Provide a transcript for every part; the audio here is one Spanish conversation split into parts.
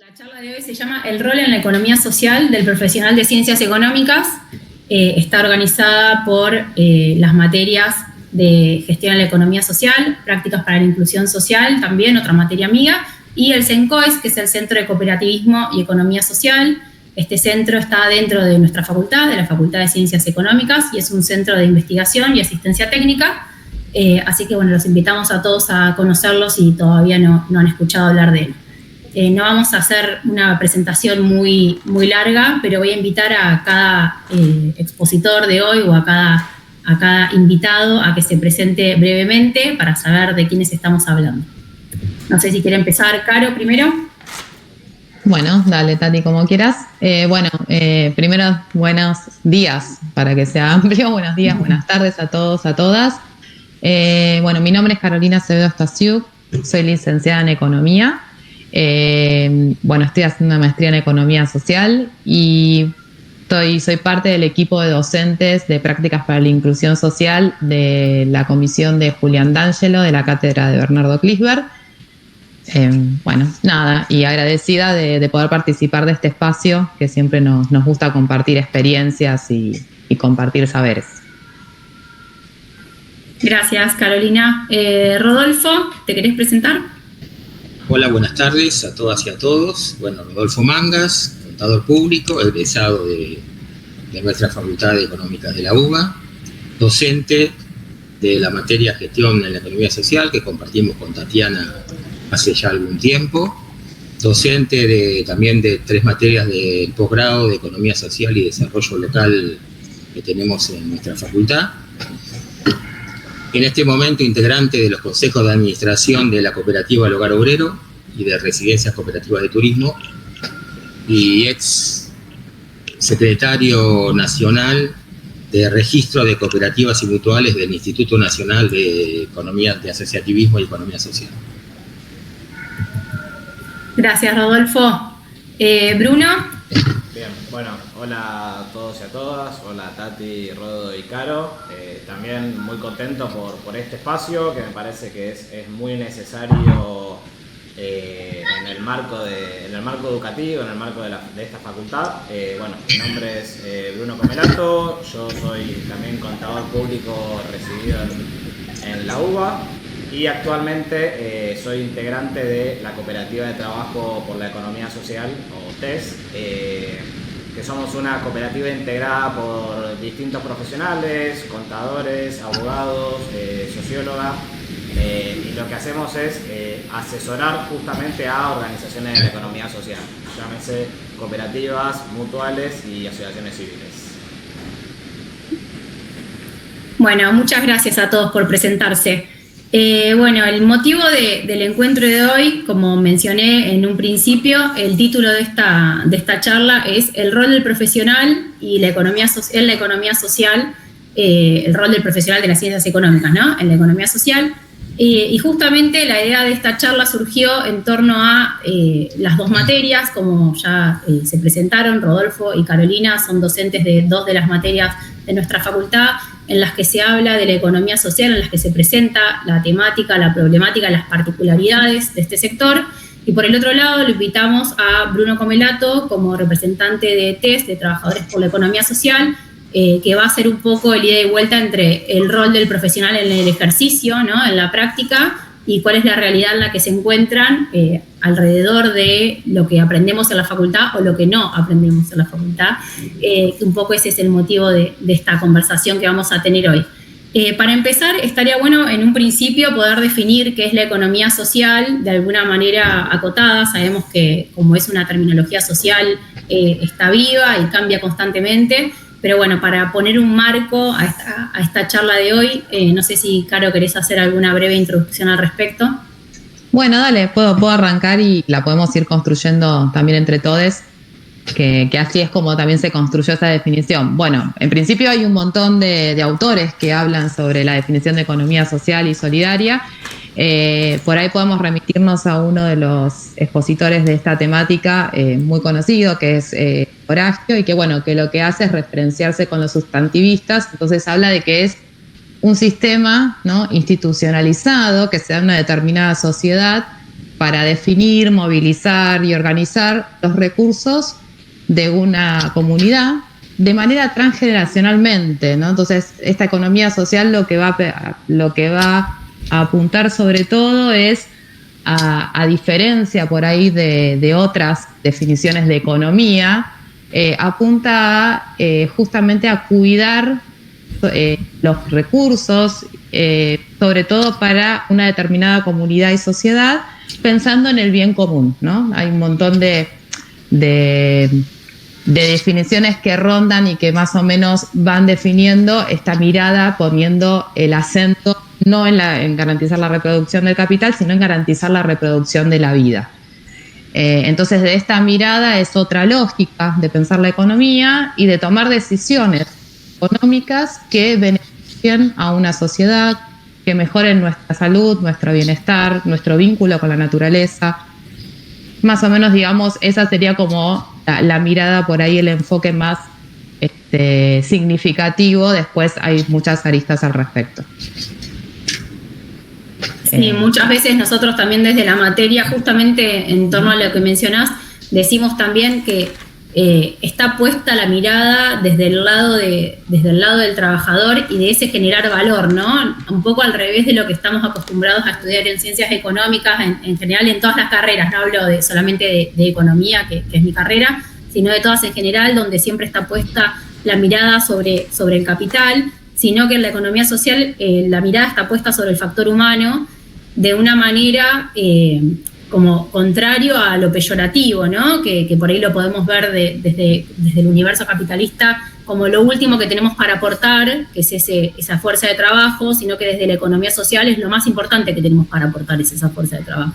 La charla de hoy se llama El rol en la economía social del profesional de ciencias económicas. Está organizada por las materias de gestión en la economía social, prácticas para la inclusión social, también otra materia amiga, y el CENCOES, que es el Centro de Cooperativismo y Economía Social. Este centro está dentro de nuestra facultad, de la Facultad de Ciencias Económicas, y es un centro de investigación y asistencia técnica. Así que bueno, los invitamos a todos a conocerlos si todavía no han escuchado hablar de él. No vamos a hacer una presentación muy larga, pero voy a invitar a cada expositor de hoy o a cada invitado a que se presente brevemente para saber de quiénes estamos hablando. No sé si quiere empezar Caro primero. Bueno, dale, Tati, como quieras. Primero, buenos días, para que sea amplio. Buenos días, buenas tardes a todos, a todas. Mi nombre es Carolina Acevedo Stasiuk, soy licenciada en Economía. Estoy haciendo una maestría en Economía Social y soy parte del equipo de docentes de prácticas para la inclusión social de la comisión de Julián D'Angelo de la cátedra de Bernardo Klinsberg. Y agradecida de poder participar de este espacio que siempre nos gusta compartir experiencias y compartir saberes. Gracias, Carolina. Rodolfo, ¿te querés presentar? Hola, buenas tardes a todas y a todos. Rodolfo Mangas, contador público, egresado de nuestra Facultad de Económicas de la UBA, docente de la materia Gestión en la Economía Social, que compartimos con Tatiana hace ya algún tiempo, docente también de 3 materias del posgrado de Economía Social y Desarrollo Local que tenemos en nuestra facultad. En este momento, integrante de los consejos de administración de la cooperativa El Hogar Obrero y de Residencias Cooperativas de Turismo, y ex secretario nacional de Registro de Cooperativas y Mutuales del Instituto Nacional de Economía, de Asociativismo y Economía Social. Gracias, Rodolfo. Bruno. Bien, hola a todos y a todas, hola Tati, Rodo y Caro. También muy contento por este espacio, que me parece que es muy necesario en el marco educativo, en el marco de esta facultad. Mi nombre es Bruno Comelato, yo soy también contador público residido en la UBA y actualmente soy integrante de la Cooperativa de Trabajo por la Economía Social, o TES, que somos una cooperativa integrada por distintos profesionales, contadores, abogados, sociólogas, y lo que hacemos es asesorar justamente a organizaciones de la economía social, llámese cooperativas, mutuales y asociaciones civiles. Bueno, muchas gracias a todos por presentarse. El motivo del encuentro de hoy, como mencioné en un principio, el título de esta charla es El rol del profesional y la economía en la economía social, el rol del profesional de las ciencias económicas, ¿no? En la economía social. Y justamente la idea de esta charla surgió en torno a las 2 materias, como ya se presentaron, Rodolfo y Carolina son docentes de 2 de las materias de nuestra facultad, en las que se habla de la economía social, en las que se presenta la temática, la problemática, las particularidades de este sector. Y por el otro lado lo invitamos a Bruno Comelato como representante de TES, de Trabajadores por la Economía Social, que va a ser un poco el ida y vuelta entre el rol del profesional en el ejercicio, ¿no? En la práctica, y cuál es la realidad en la que se encuentran alrededor de lo que aprendemos en la facultad o lo que no aprendemos en la facultad. Un poco ese es el motivo de esta conversación que vamos a tener hoy. Para empezar, estaría bueno en un principio poder definir qué es la economía social de alguna manera acotada. Sabemos que como es una terminología social, está viva y cambia constantemente. Pero para poner un marco a esta charla de hoy, no sé si, Caro, querés hacer alguna breve introducción al respecto. Bueno, dale, puedo arrancar y la podemos ir construyendo también entre todos, que así es como también se construyó esa definición. Bueno, en principio hay un montón de autores que hablan sobre la definición de economía social y solidaria. Por ahí podemos remitirnos a uno de los expositores de esta temática muy conocido, que es Horacio, y que lo que hace es referenciarse con los sustantivistas. Entonces habla de que es un sistema, ¿no?, institucionalizado que se da en una determinada sociedad para definir, movilizar y organizar los recursos de una comunidad de manera transgeneracionalmente, ¿no? Entonces, esta economía social lo que va a apuntar sobre todo es, a diferencia por ahí de otras definiciones de economía, apunta justamente a cuidar los recursos, sobre todo para una determinada comunidad y sociedad, pensando en el bien común, ¿no? Hay un montón de definiciones que rondan y que más o menos van definiendo esta mirada, poniendo el acento no en garantizar la reproducción del capital, sino en garantizar la reproducción de la vida. Entonces, de esta mirada es otra lógica de pensar la economía y de tomar decisiones económicas que beneficien a una sociedad, que mejoren nuestra salud, nuestro bienestar, nuestro vínculo con la naturaleza. Más o menos, digamos, esa sería como la mirada por ahí, el enfoque más significativo. Después hay muchas aristas al respecto. Sí, muchas veces nosotros también desde la materia, justamente en torno a lo que mencionás, decimos también que está puesta la mirada desde el lado del trabajador y de ese generar valor, ¿no? Un poco al revés de lo que estamos acostumbrados a estudiar en ciencias económicas, en general en todas las carreras, no hablo solamente de economía, que es mi carrera, sino de todas en general, donde siempre está puesta la mirada sobre el capital, sino que en la economía social la mirada está puesta sobre el factor humano de una manera como contrario a lo peyorativo, ¿no? Que por ahí lo podemos ver desde el universo capitalista como lo último que tenemos para aportar, que es esa fuerza de trabajo, sino que desde la economía social es lo más importante que tenemos para aportar, es esa fuerza de trabajo.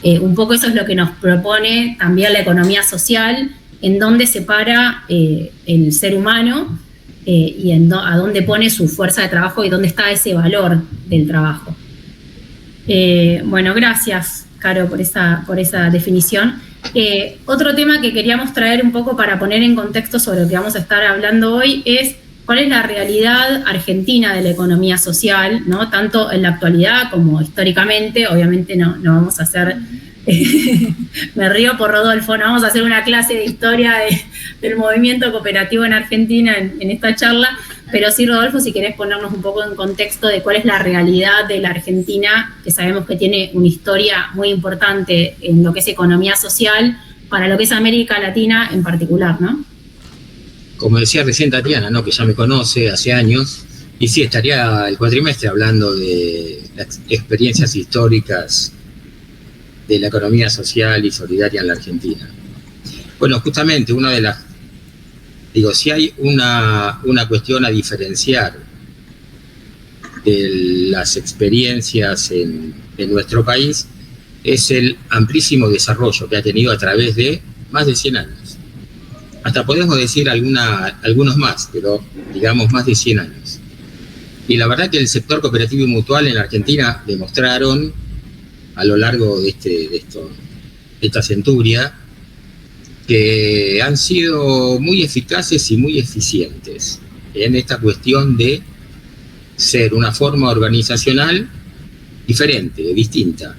Un poco eso es lo que nos propone también la economía social, en dónde separa el ser humano y a dónde pone su fuerza de trabajo y dónde está ese valor del trabajo. Bueno, gracias, Caro, por esa definición. Otro tema que queríamos traer un poco para poner en contexto sobre lo que vamos a estar hablando hoy es cuál es la realidad argentina de la economía social, ¿no? Tanto en la actualidad como históricamente. Obviamente no vamos a hacer, me río por Rodolfo, no vamos a hacer una clase de historia del movimiento cooperativo en Argentina en esta charla, pero sí, Rodolfo, si querés ponernos un poco en contexto de cuál es la realidad de la Argentina, que sabemos que tiene una historia muy importante en lo que es economía social, para lo que es América Latina en particular, ¿no? Como decía recién Tatiana, ¿no? Que ya me conoce hace años, y sí, estaría el cuatrimestre hablando de las experiencias históricas de la economía social y solidaria en la Argentina. Bueno, justamente una de las... Digo, si hay una cuestión a diferenciar de las experiencias en nuestro país, es el amplísimo desarrollo que ha tenido a través de más de 100 años. Hasta podemos decir algunos más, pero digamos más de 100 años. Y la verdad que el sector cooperativo y mutual en la Argentina demostraron a lo largo de esta centuria que han sido muy eficaces y muy eficientes en esta cuestión de ser una forma organizacional diferente, distinta.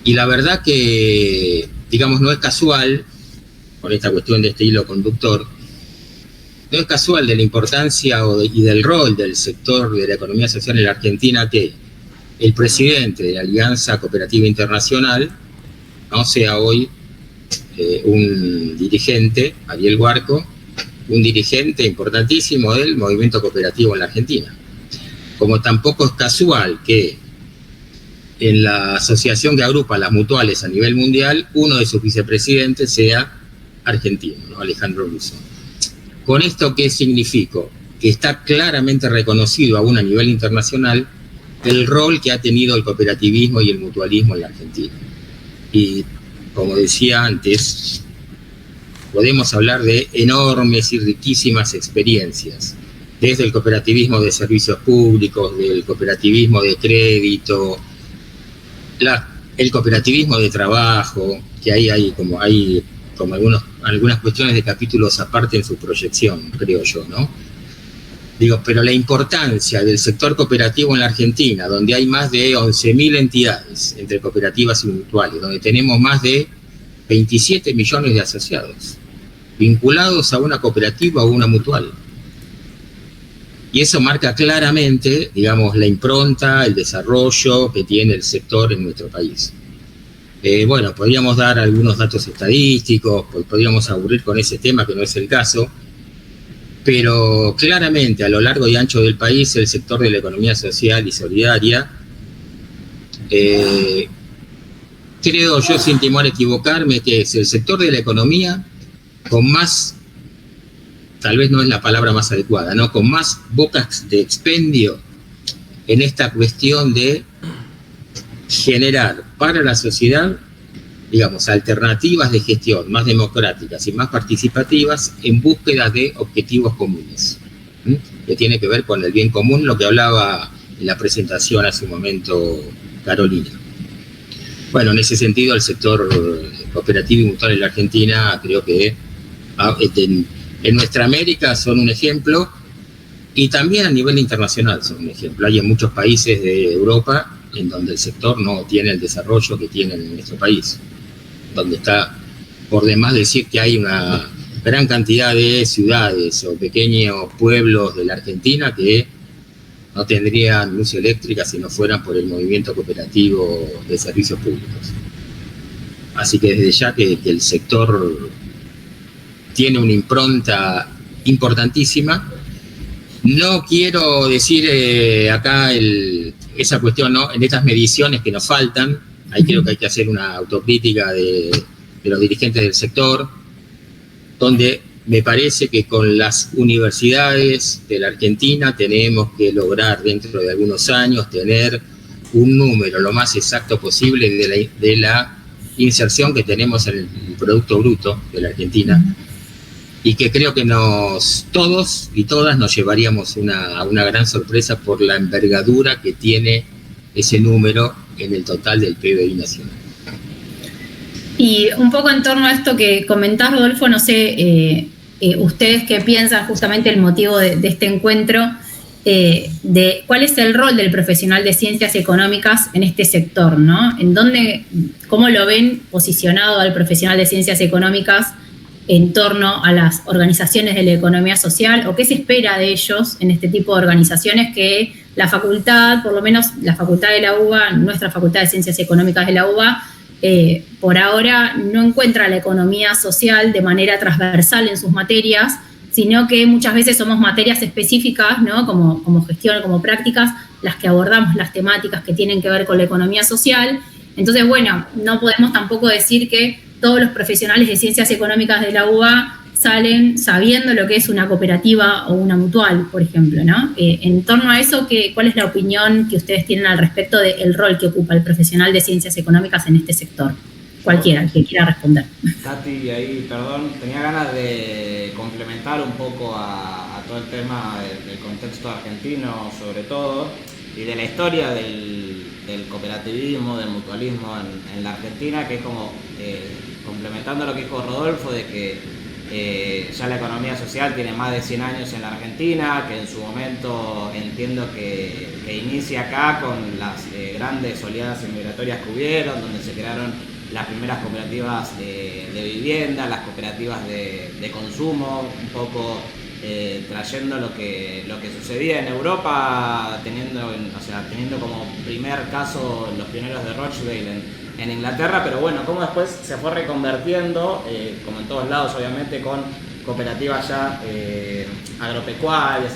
Y la verdad que, digamos, no es casual, con esta cuestión de este hilo conductor, no es casual de la importancia y del rol del sector de la economía social en la Argentina que el presidente de la Alianza Cooperativa Internacional no sea hoy un dirigente, Ariel Guarco, un dirigente importantísimo del movimiento cooperativo en la Argentina. Como tampoco es casual que en la asociación que agrupa las mutuales a nivel mundial, uno de sus vicepresidentes sea argentino, ¿no? Alejandro Russo. ¿Con esto qué significa? Que está claramente reconocido aún a nivel internacional el rol que ha tenido el cooperativismo y el mutualismo en la Argentina. Y como decía antes, podemos hablar de enormes y riquísimas experiencias, desde el cooperativismo de servicios públicos, del cooperativismo de crédito, el cooperativismo de trabajo, que ahí hay como algunas cuestiones de capítulos aparte en su proyección, creo yo, ¿no? pero la importancia del sector cooperativo en la Argentina, donde hay más de 11.000 entidades entre cooperativas y mutuales, donde tenemos más de 27 millones de asociados vinculados a una cooperativa o una mutual. Y eso marca claramente, digamos, la impronta, el desarrollo que tiene el sector en nuestro país. Bueno, podríamos dar algunos datos estadísticos, podríamos aburrir con ese tema, que no es el caso, pero claramente a lo largo y ancho del país el sector de la economía social y solidaria, creo yo sin temor a equivocarme, que es el sector de la economía con más, tal vez no es la palabra más adecuada, ¿no?, con más bocas de expendio en esta cuestión de generar para la sociedad, digamos, alternativas de gestión más democráticas y más participativas en búsqueda de objetivos comunes, que tiene que ver con el bien común, lo que hablaba en la presentación hace un momento Carolina. Bueno, en ese sentido, el sector cooperativo y mutual en la Argentina, creo que en nuestra América son un ejemplo, y también a nivel internacional son un ejemplo. Hay en muchos países de Europa en donde el sector no tiene el desarrollo que tiene en nuestro país, donde está por demás decir que hay una gran cantidad de ciudades o pequeños pueblos de la Argentina que no tendrían luz eléctrica si no fueran por el movimiento cooperativo de servicios públicos. Así que desde ya que el sector tiene una impronta importantísima. No quiero decir acá esa cuestión, ¿no?, en estas mediciones que nos faltan. Ahí creo que hay que hacer una autocrítica de los dirigentes del sector, donde me parece que con las universidades de la Argentina tenemos que lograr dentro de algunos años tener un número lo más exacto posible de la inserción que tenemos en el Producto Bruto de la Argentina, y que creo que todos y todas nos llevaríamos a una gran sorpresa por la envergadura que tiene ese número en el total del PBI nacional. Y un poco en torno a esto que comentás, Rodolfo, no sé, ustedes qué piensan, justamente el motivo de este encuentro, de cuál es el rol del profesional de ciencias económicas en este sector, ¿no? ¿Cómo lo ven posicionado al profesional de ciencias económicas en torno a las organizaciones de la economía social, o qué se espera de ellos en este tipo de organizaciones que la facultad, por lo menos la facultad de la UBA, nuestra facultad de ciencias económicas de la UBA, por ahora no encuentra la economía social de manera transversal en sus materias, sino que muchas veces somos materias específicas, ¿no?, como gestión, como prácticas, las que abordamos las temáticas que tienen que ver con la economía social. Entonces, bueno, no podemos tampoco decir que todos los profesionales de ciencias económicas de la UBA salen sabiendo lo que es una cooperativa o una mutual, por ejemplo, ¿no? En torno a eso, ¿cuál es la opinión que ustedes tienen al respecto del rol que ocupa el profesional de ciencias económicas en este sector? Cualquiera, el que quiera responder. Tati, ahí, perdón, tenía ganas de complementar un poco a todo el tema del contexto argentino, sobre todo, y de la historia del cooperativismo, del mutualismo en la Argentina, que es como, complementando lo que dijo Rodolfo, de que ya la economía social tiene más de 100 años en la Argentina, que en su momento entiendo que inicia acá con las grandes oleadas inmigratorias que hubieron, donde se crearon las primeras cooperativas de vivienda, las cooperativas de consumo, un poco trayendo lo que sucedía en Europa, teniendo como primer caso los pioneros de Rochdale en Inglaterra, pero bueno, cómo después se fue reconvertiendo, como en todos lados obviamente, con cooperativas ya agropecuarias,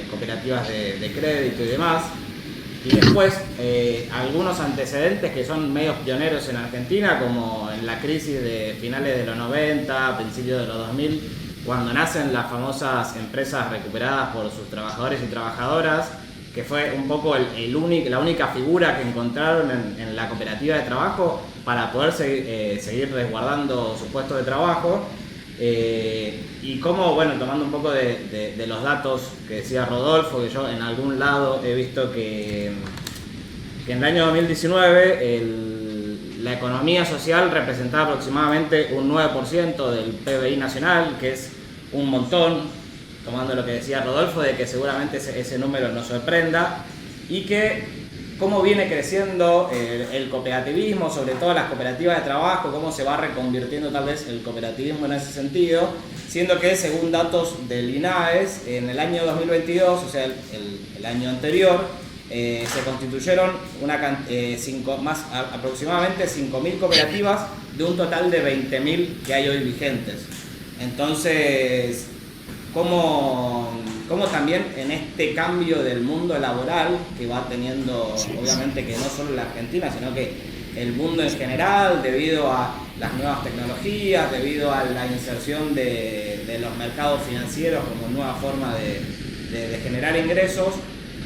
cooperativas de crédito y demás. Y después algunos antecedentes que son medios pioneros en Argentina, como en la crisis de finales de los 90, principios de los 2000, cuando nacen las famosas empresas recuperadas por sus trabajadores y trabajadoras, que fue un poco la única figura que encontraron en la cooperativa de trabajo para poder seguir resguardando su puesto de trabajo. Y como, bueno, tomando un poco de los datos que decía Rodolfo, que yo en algún lado he visto que en el año 2019 la economía social representaba aproximadamente un 9% del PBI nacional, que es un montón. tomando lo que decía Rodolfo, de que seguramente ese número nos sorprenda, y que cómo viene creciendo el cooperativismo, sobre todo las cooperativas de trabajo, cómo se va reconvirtiendo tal vez el cooperativismo en ese sentido, siendo que según datos del INAES, en el año 2022, o sea, el año anterior, se constituyeron aproximadamente 5.000 cooperativas de un total de 20.000 que hay hoy vigentes. Entonces, ¿cómo también en este cambio del mundo laboral que va teniendo, obviamente que no solo la Argentina, sino que el mundo en general, debido a las nuevas tecnologías, debido a la inserción de los mercados financieros como nueva forma de generar ingresos,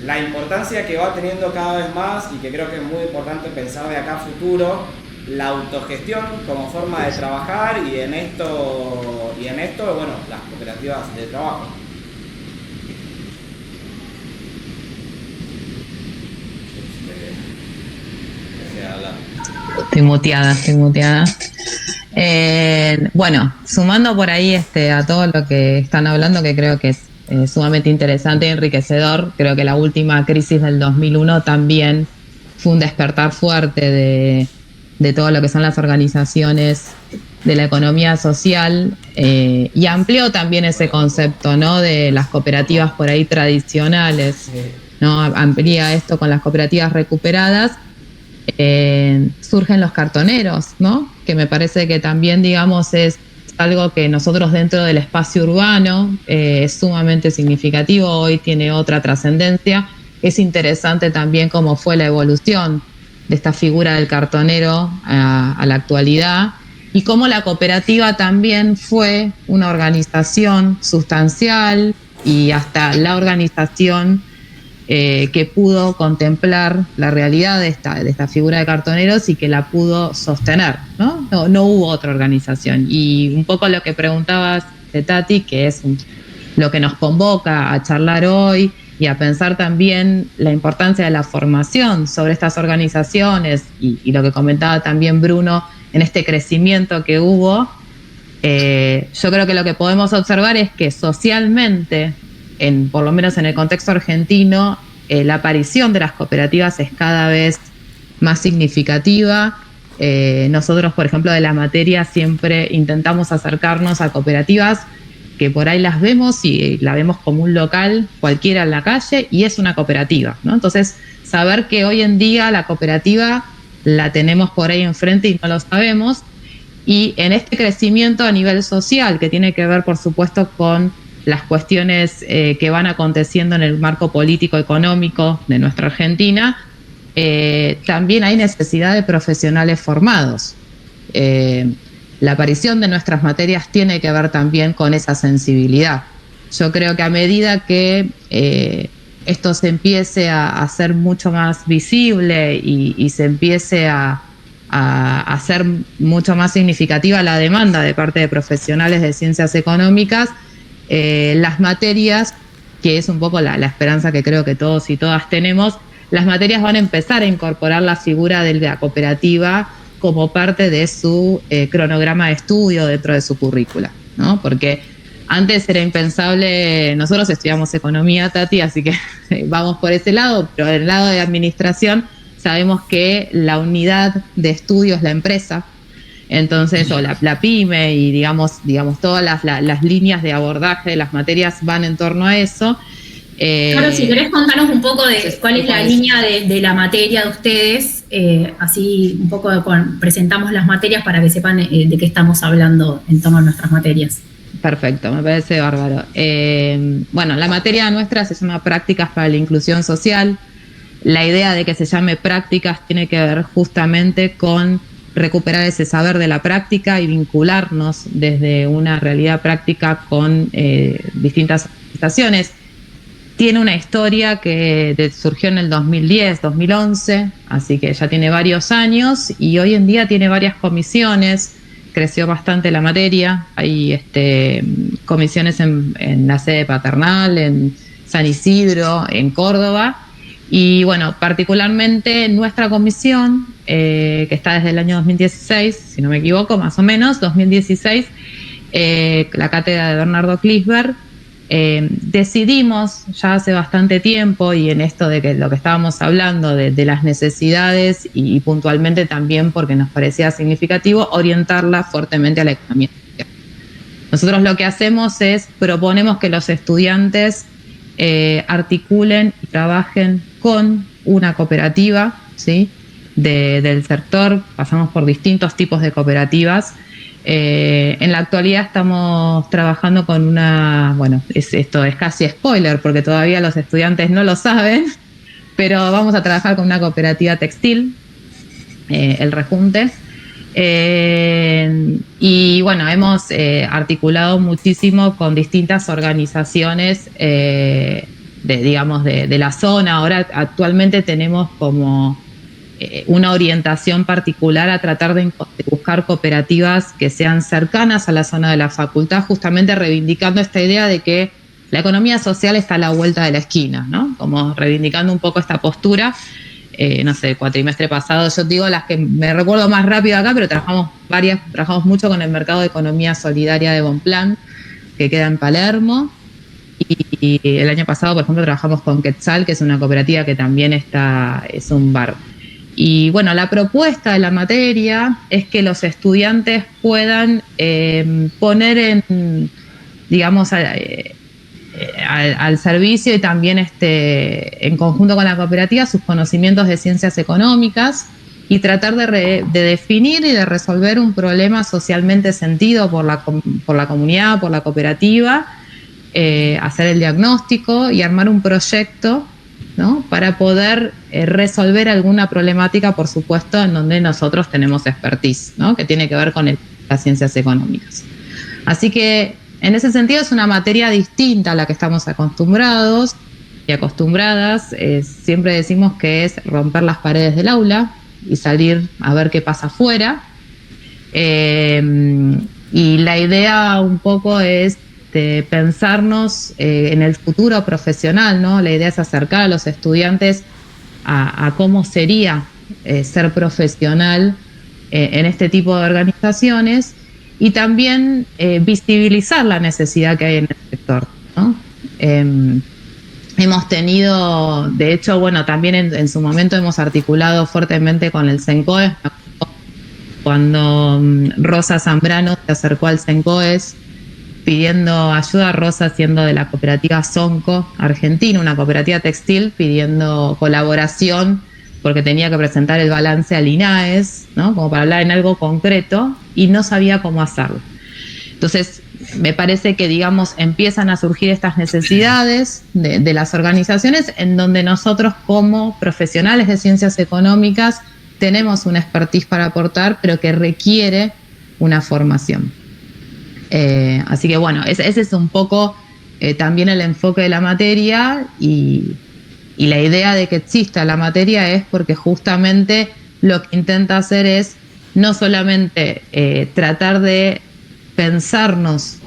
la importancia que va teniendo cada vez más, y que creo que es muy importante pensar de acá a futuro, la autogestión como forma de trabajar, y en esto, bueno, las cooperativas de trabajo. Estoy muteada. Bueno, sumando por ahí a todo lo que están hablando, que creo que es sumamente interesante y enriquecedor, creo que la última crisis del 2001 también fue un despertar fuerte de todo lo que son las organizaciones de la economía social, y amplió también ese concepto, ¿no?, de las cooperativas por ahí tradicionales, ¿no? Amplía esto con las cooperativas recuperadas. Surgen los cartoneros, ¿no?, que me parece que también, digamos, es algo que nosotros dentro del espacio urbano es sumamente significativo, hoy tiene otra trascendencia. Es interesante también cómo fue la evolución de esta figura del cartonero a la actualidad, y cómo la cooperativa también fue una organización sustancial, y hasta la organización que pudo contemplar la realidad de esta figura de cartoneros y que la pudo sostener, ¿no? No hubo otra organización. Y un poco lo que preguntabas de Tati, que es lo que nos convoca a charlar hoy y a pensar también la importancia de la formación sobre estas organizaciones, y lo que comentaba también Bruno en este crecimiento que hubo. Yo creo que lo que podemos observar es que socialmente, por lo menos en el contexto argentino, la aparición de las cooperativas es cada vez más significativa. Nosotros, por ejemplo, de la materia siempre intentamos acercarnos a cooperativas que por ahí las vemos y la vemos como un local cualquiera en la calle, y es una cooperativa, ¿no? Entonces, saber que hoy en día la cooperativa la tenemos por ahí enfrente y no lo sabemos, y en este crecimiento a nivel social, que tiene que ver, por supuesto, con las cuestiones que van aconteciendo en el marco político-económico de nuestra Argentina, también hay necesidad de profesionales formados. La aparición de nuestras materias tiene que ver también con esa sensibilidad. Yo creo que a medida que esto se empiece a hacer mucho más visible y se empiece a hacer mucho más significativa la demanda de parte de profesionales de ciencias económicas, las materias, que es un poco la esperanza que creo que todos y todas tenemos, las materias van a empezar a incorporar la figura de la cooperativa como parte de su cronograma de estudio dentro de su currícula, ¿no? Porque antes era impensable. Nosotros estudiamos economía, Tati, así que vamos por ese lado, pero del lado de administración sabemos que la unidad de estudio es la empresa. Entonces, o la pyme, y digamos todas las líneas de abordaje de las materias van en torno a eso. Claro, si querés contarnos un poco de cuál es la línea de la materia de ustedes, así un poco presentamos las materias para que sepan de qué estamos hablando en torno a nuestras materias. Perfecto, me parece bárbaro. Bueno, la materia nuestra se llama Prácticas para la Inclusión Social. La idea de que se llame prácticas tiene que ver justamente con recuperar ese saber de la práctica y vincularnos desde una realidad práctica con distintas organizaciones. Tiene una historia que surgió en el 2010, 2011, así que ya tiene varios años, y hoy en día tiene varias comisiones. Creció bastante la materia. Hay comisiones en la sede paternal, en San Isidro, en Córdoba. Y bueno, particularmente nuestra comisión, que está desde el año 2016, si no me equivoco, más o menos, 2016, la cátedra de Bernardo Klinsberg, Decidimos ya hace bastante tiempo, y en esto de que lo que estábamos hablando de las necesidades y puntualmente también porque nos parecía significativo, orientarla fuertemente a la economía social. Nosotros lo que hacemos es proponemos que los estudiantes articulen y trabajen con una cooperativa, ¿sí? Del sector. Pasamos por distintos tipos de cooperativas. En la actualidad estamos trabajando con una, bueno, esto es casi spoiler porque todavía los estudiantes no lo saben, pero vamos a trabajar con una cooperativa textil, El Rejunte. Y bueno, hemos articulado muchísimo con distintas organizaciones de la zona. Ahora actualmente tenemos como una orientación particular a tratar de buscar cooperativas que sean cercanas a la zona de la facultad, justamente reivindicando esta idea de que la economía social está a la vuelta de la esquina, ¿no? Como reivindicando un poco esta postura. No sé, el cuatrimestre pasado, yo digo las que me recuerdo más rápido acá, pero trabajamos mucho con el mercado de economía solidaria de Bonplan, que queda en Palermo. Y el año pasado, por ejemplo, trabajamos con Quetzal, que es una cooperativa que también es un bar. Y bueno, la propuesta de la materia es que los estudiantes puedan poner al servicio y también en conjunto con la cooperativa sus conocimientos de ciencias económicas y tratar de definir y de resolver un problema socialmente sentido por la comunidad, por la cooperativa, hacer el diagnóstico y armar un proyecto, ¿no? Para poder resolver alguna problemática, por supuesto, en donde nosotros tenemos expertise, ¿no? Que tiene que ver con las ciencias económicas. Así que en ese sentido es una materia distinta a la que estamos acostumbrados y acostumbradas. Siempre decimos que es romper las paredes del aula y salir a ver qué pasa afuera. Y la idea un poco es pensarnos en el futuro profesional, ¿no? La idea es acercar a los estudiantes a cómo sería ser profesional en este tipo de organizaciones y también visibilizar la necesidad que hay en el sector, ¿no? Hemos tenido, de hecho, bueno, también en su momento hemos articulado fuertemente con el CENCOES. Cuando Rosa Zambrano se acercó al CENCOES pidiendo ayuda, Rosa siendo de la cooperativa Sonco Argentina, una cooperativa textil, pidiendo colaboración porque tenía que presentar el balance al INAES, ¿no? Como para hablar en algo concreto, y no sabía cómo hacerlo. Entonces, me parece que, digamos, empiezan a surgir estas necesidades de las organizaciones en donde nosotros como profesionales de ciencias económicas tenemos una expertise para aportar, pero que requiere una formación. Así que bueno, ese es un poco también el enfoque de la materia y la idea de que exista la materia es porque justamente lo que intenta hacer es no solamente tratar de pensarnos,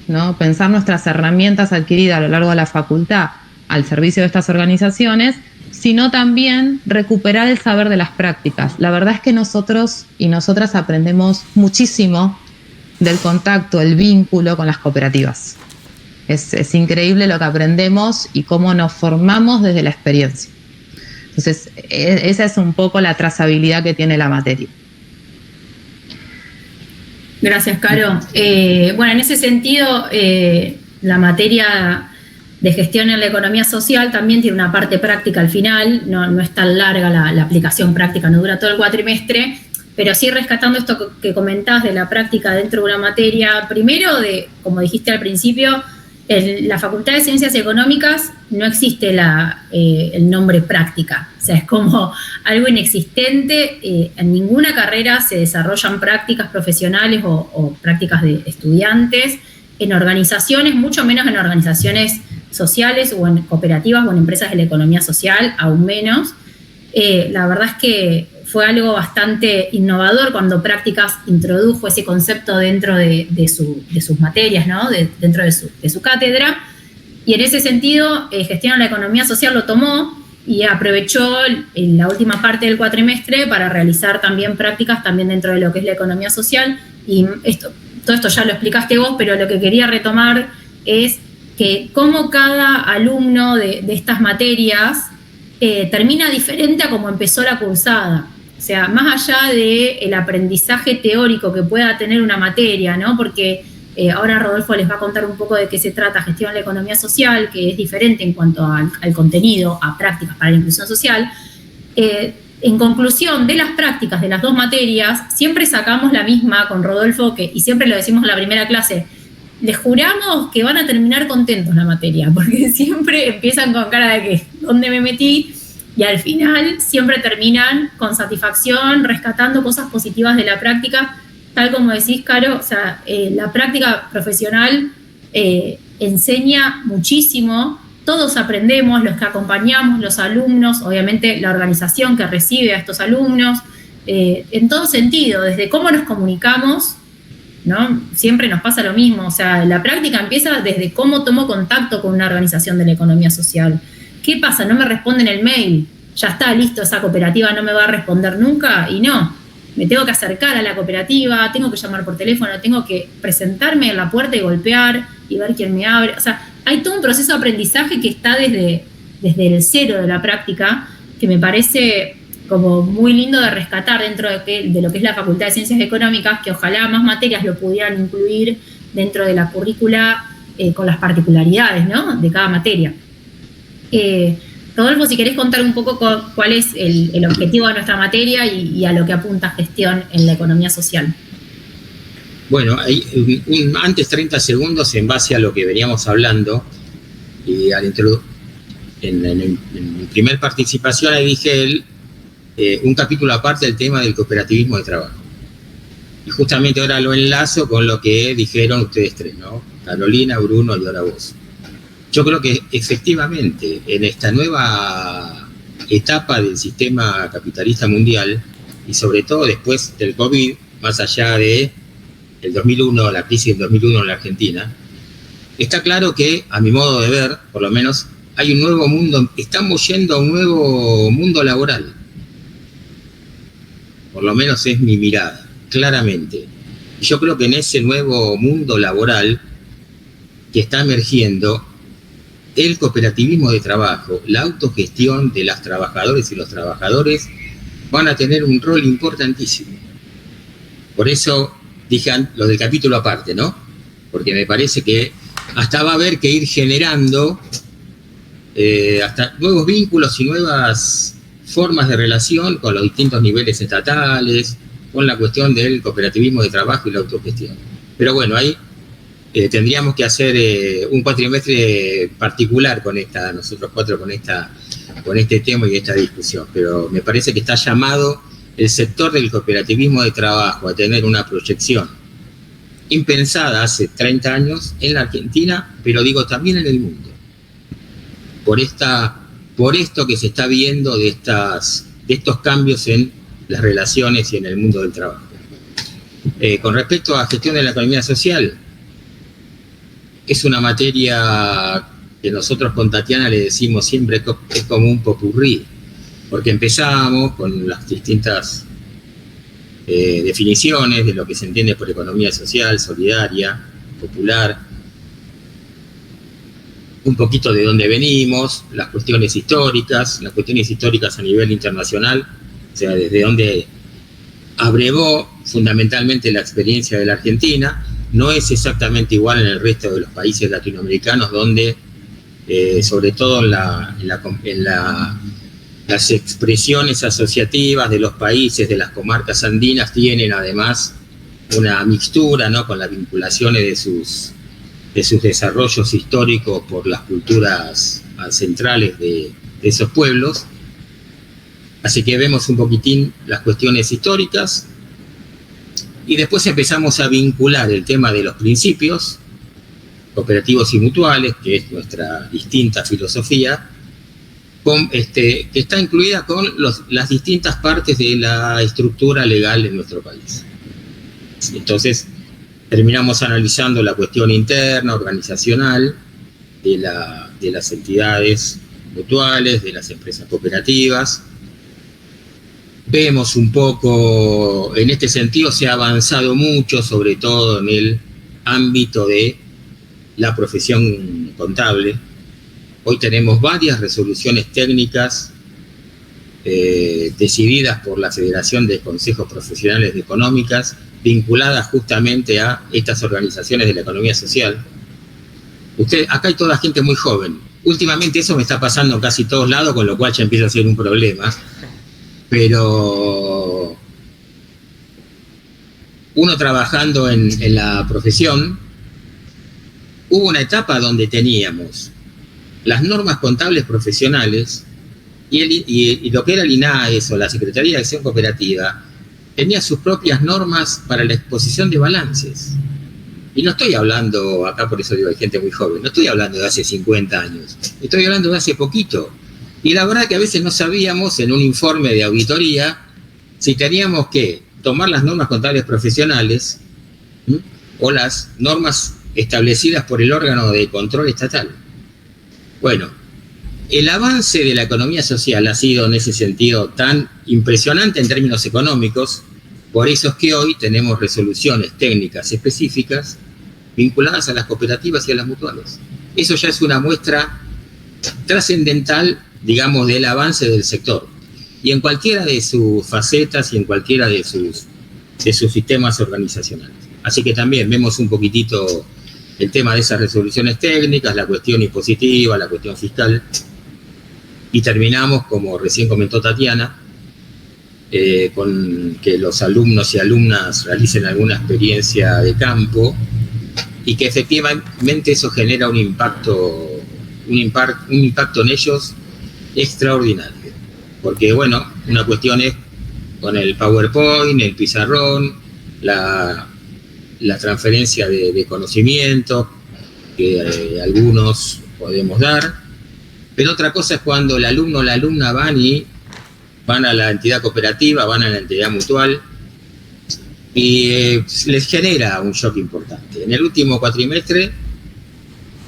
¿no? Pensar nuestras herramientas adquiridas a lo largo de la facultad al servicio de estas organizaciones, sino también recuperar el saber de las prácticas. La verdad es que nosotros y nosotras aprendemos muchísimo del contacto, el vínculo con las cooperativas. Es increíble lo que aprendemos y cómo nos formamos desde la experiencia. Entonces, esa es un poco la trazabilidad que tiene la materia. Gracias, Caro. Bueno, en ese sentido, la materia de gestión en la economía social también tiene una parte práctica al final, no es tan larga la aplicación práctica, no dura todo el cuatrimestre, pero sí rescatando esto que comentabas de la práctica dentro de una materia, primero, como dijiste al principio, en la Facultad de Ciencias Económicas no existe el nombre práctica, o sea, es como algo inexistente. En ninguna carrera se desarrollan prácticas profesionales o prácticas de estudiantes en organizaciones, mucho menos en organizaciones sociales o en cooperativas o en empresas de la economía social, aún menos. La verdad es que fue algo bastante innovador cuando Prácticas introdujo ese concepto dentro de sus materias, ¿no? Dentro de su cátedra. Y en ese sentido, Gestión en la Economía Social lo tomó y aprovechó en la última parte del cuatrimestre para realizar también prácticas también dentro de lo que es la economía social. Y todo esto ya lo explicaste vos, pero lo que quería retomar es que cómo cada alumno de estas materias termina diferente a cómo empezó la cursada. O sea, más allá del aprendizaje teórico que pueda tener una materia, ¿no? Porque ahora Rodolfo les va a contar un poco de qué se trata Gestión de la Economía Social, que es diferente en cuanto al contenido, a prácticas para la inclusión social. En conclusión, de las prácticas de las dos materias, siempre sacamos la misma con Rodolfo, y siempre lo decimos en la primera clase, les juramos que van a terminar contentos la materia, porque siempre empiezan con cara de que, ¿dónde me metí? Y al final siempre terminan con satisfacción, rescatando cosas positivas de la práctica, tal como decís, Caro. O sea, la práctica profesional enseña muchísimo, todos aprendemos, los que acompañamos, los alumnos, obviamente la organización que recibe a estos alumnos, en todo sentido, desde cómo nos comunicamos, ¿no? Siempre nos pasa lo mismo. O sea, la práctica empieza desde cómo tomo contacto con una organización de la economía social. ¿Qué pasa? No me responden el mail. Ya está, listo, esa cooperativa no me va a responder nunca. Y no, me tengo que acercar a la cooperativa, tengo que llamar por teléfono, tengo que presentarme en la puerta y golpear y ver quién me abre. O sea, hay todo un proceso de aprendizaje que está desde el cero de la práctica, que me parece como muy lindo de rescatar dentro de lo que es la Facultad de Ciencias Económicas, que ojalá más materias lo pudieran incluir dentro de la currícula con las particularidades, ¿no?, de cada materia. Rodolfo, si querés contar un poco cuál es el objetivo de nuestra materia y a lo que apunta Gestión en la Economía Social. Bueno, antes 30 segundos en base a lo que veníamos hablando, y en mi primer participación ahí dije un capítulo aparte del tema del cooperativismo de trabajo. Y justamente ahora lo enlazo con lo que dijeron ustedes tres, ¿no? Carolina, Bruno y ahora vos. Yo creo que efectivamente en esta nueva etapa del sistema capitalista mundial, y sobre todo después del COVID, más allá de el 2001, la crisis del 2001 en la Argentina, está claro que, a mi modo de ver, por lo menos, hay un nuevo mundo, estamos yendo a un nuevo mundo laboral. Por lo menos es mi mirada, claramente. Y yo creo que en ese nuevo mundo laboral que está emergiendo, el cooperativismo de trabajo, la autogestión de las trabajadoras y los trabajadores van a tener un rol importantísimo. Por eso dije lo del capítulo aparte, ¿no? Porque me parece que hasta va a haber que ir generando hasta nuevos vínculos y nuevas formas de relación con los distintos niveles estatales, con la cuestión del cooperativismo de trabajo y la autogestión. Pero bueno, ahí tendríamos que hacer un cuatrimestre particular nosotros cuatro con este tema y esta discusión. Pero me parece que está llamado el sector del cooperativismo de trabajo a tener una proyección impensada hace 30 años en la Argentina, pero digo también en el mundo. Por esto que se está viendo de estos cambios en las relaciones y en el mundo del trabajo. Con respecto a gestión de la economía social, es una materia que nosotros con Tatiana le decimos siempre que es como un popurrí, porque empezamos con las distintas definiciones de lo que se entiende por economía social, solidaria, popular, un poquito de dónde venimos, las cuestiones históricas a nivel internacional, o sea, desde dónde abrevó fundamentalmente la experiencia de la Argentina. No es exactamente igual en el resto de los países latinoamericanos, donde, sobre todo en las expresiones asociativas de los países, de las comarcas andinas, tienen además una mixtura, ¿no?, con las vinculaciones de sus desarrollos históricos por las culturas centrales de esos pueblos. Así que vemos un poquitín las cuestiones históricas y después empezamos a vincular el tema de los principios cooperativos y mutuales, que es nuestra distinta filosofía, que está incluida con las distintas partes de la estructura legal de nuestro país. Entonces, terminamos analizando la cuestión interna, organizacional, de las entidades mutuales, de las empresas cooperativas. Vemos un poco, en este sentido se ha avanzado mucho, sobre todo en el ámbito de la profesión contable. Hoy tenemos varias resoluciones técnicas decididas por la Federación de Consejos Profesionales de Económicas, vinculadas justamente a estas organizaciones de la economía social. Acá hay toda gente muy joven. Últimamente eso me está pasando en casi todos lados, con lo cual ya empieza a ser un problema. Pero uno trabajando en la profesión, hubo una etapa donde teníamos las normas contables profesionales y lo que era el INAES o la Secretaría de Acción Cooperativa tenía sus propias normas para la exposición de balances. Y no estoy hablando, acá por eso digo, hay gente muy joven, no estoy hablando de hace 50 años, estoy hablando de hace poquito. Y la verdad que a veces no sabíamos en un informe de auditoría si teníamos que tomar las normas contables profesionales o las normas establecidas por el órgano de control estatal. Bueno, el avance de la economía social ha sido en ese sentido tan impresionante en términos económicos, por eso es que hoy tenemos resoluciones técnicas específicas vinculadas a las cooperativas y a las mutuales. Eso ya es una muestra trascendental, digamos, del avance del sector. Y en cualquiera de sus facetas y en cualquiera de sus sistemas organizacionales. Así que también vemos un poquitito el tema de esas resoluciones técnicas, la cuestión impositiva, la cuestión fiscal. Y terminamos, como recién comentó Tatiana, con que los alumnos y alumnas realicen alguna experiencia de campo y que efectivamente eso genera un impacto en ellos extraordinario. Porque, bueno, una cuestión es con el PowerPoint, el pizarrón, la transferencia de conocimiento que algunos podemos dar, pero otra cosa es cuando el alumno o la alumna van a la entidad cooperativa, van a la entidad mutual y les genera un shock importante. En el último cuatrimestre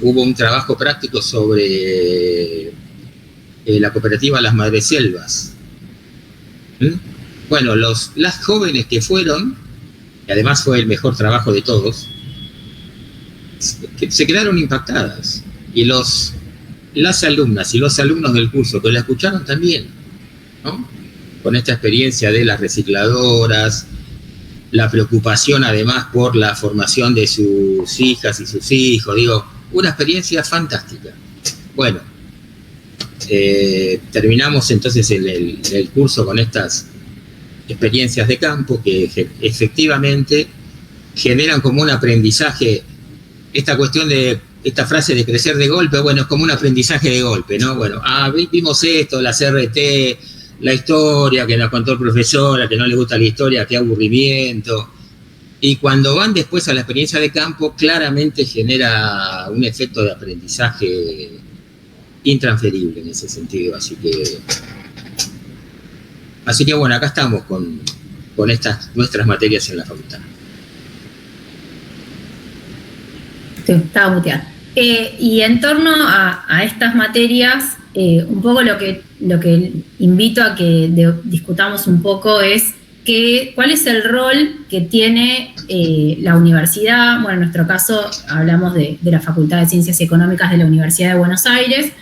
hubo un trabajo práctico sobre la cooperativa Las Madreselvas. Bueno, las jóvenes que fueron, y además fue el mejor trabajo de todos, se quedaron impactadas. Y las alumnas y los alumnos del curso que la escucharon también, ¿no? Con esta experiencia de las recicladoras, la preocupación además por la formación de sus hijas y sus hijos, digo, una experiencia fantástica. Bueno, terminamos entonces el curso con estas experiencias de campo que efectivamente generan como un aprendizaje, esta frase de crecer de golpe, bueno, es como un aprendizaje de golpe, ¿no? Bueno, vimos esto, la CRT, la historia que nos contó el profesor, a que no le gusta la historia, qué aburrimiento. Y cuando van después a la experiencia de campo, claramente genera un efecto de aprendizaje intransferible en ese sentido. Así que bueno, acá estamos con estas nuestras materias en la facultad. Sí, estaba muteada. Y en torno a estas materias, un poco lo que invito a que discutamos un poco es cuál es el rol que tiene la universidad. Bueno, en nuestro caso hablamos de la Facultad de Ciencias Económicas de la Universidad de Buenos Aires.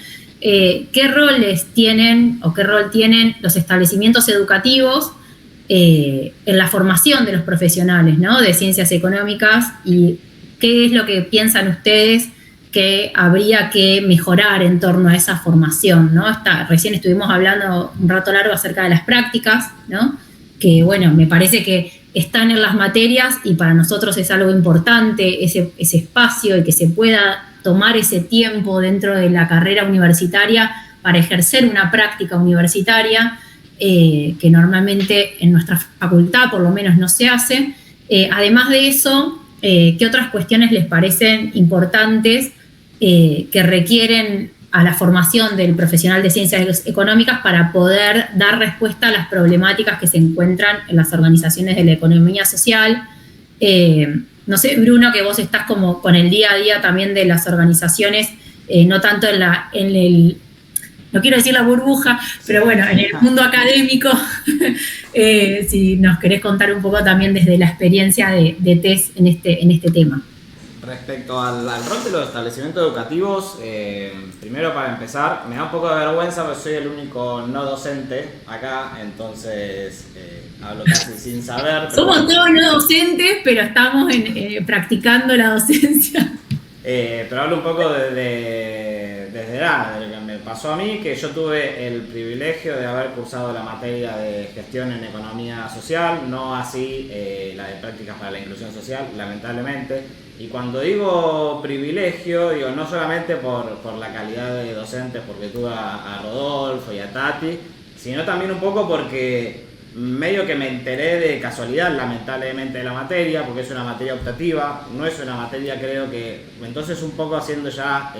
¿Qué roles tienen o qué rol tienen los establecimientos educativos en la formación de los profesionales, ¿no?, de ciencias económicas, y qué es lo que piensan ustedes que habría que mejorar en torno a esa formación, ¿no? Recién estuvimos hablando un rato largo acerca de las prácticas, ¿no?, que bueno, me parece que están en las materias y para nosotros es algo importante ese espacio y que se pueda tomar ese tiempo dentro de la carrera universitaria para ejercer una práctica universitaria que normalmente en nuestra facultad por lo menos no se hace. Además de eso, ¿qué otras cuestiones les parecen importantes que requieren a la formación del profesional de ciencias económicas para poder dar respuesta a las problemáticas que se encuentran en las organizaciones de la economía social? No sé, Bruno, que vos estás como con el día a día también de las organizaciones, no tanto no quiero decir la burbuja, pero bueno, en el mundo académico, si nos querés contar un poco también desde la experiencia de TES en este tema. respecto al rol de los establecimientos educativos, primero para empezar, me da un poco de vergüenza porque soy el único no docente acá, entonces hablo casi sin saber. Somos todos no docentes, pero estamos practicando la docencia. Pero hablo un poco desde lo que me pasó a mí, que yo tuve el privilegio de haber cursado la materia de gestión en economía social, no así la de prácticas para la inclusión social, lamentablemente. Y cuando digo privilegio, digo no solamente por la calidad de docentes, porque tuve a Rodolfo y a Tati, sino también un poco porque medio que me enteré de casualidad, lamentablemente, de la materia, porque es una materia optativa, no es una materia, creo que, entonces un poco haciendo ya,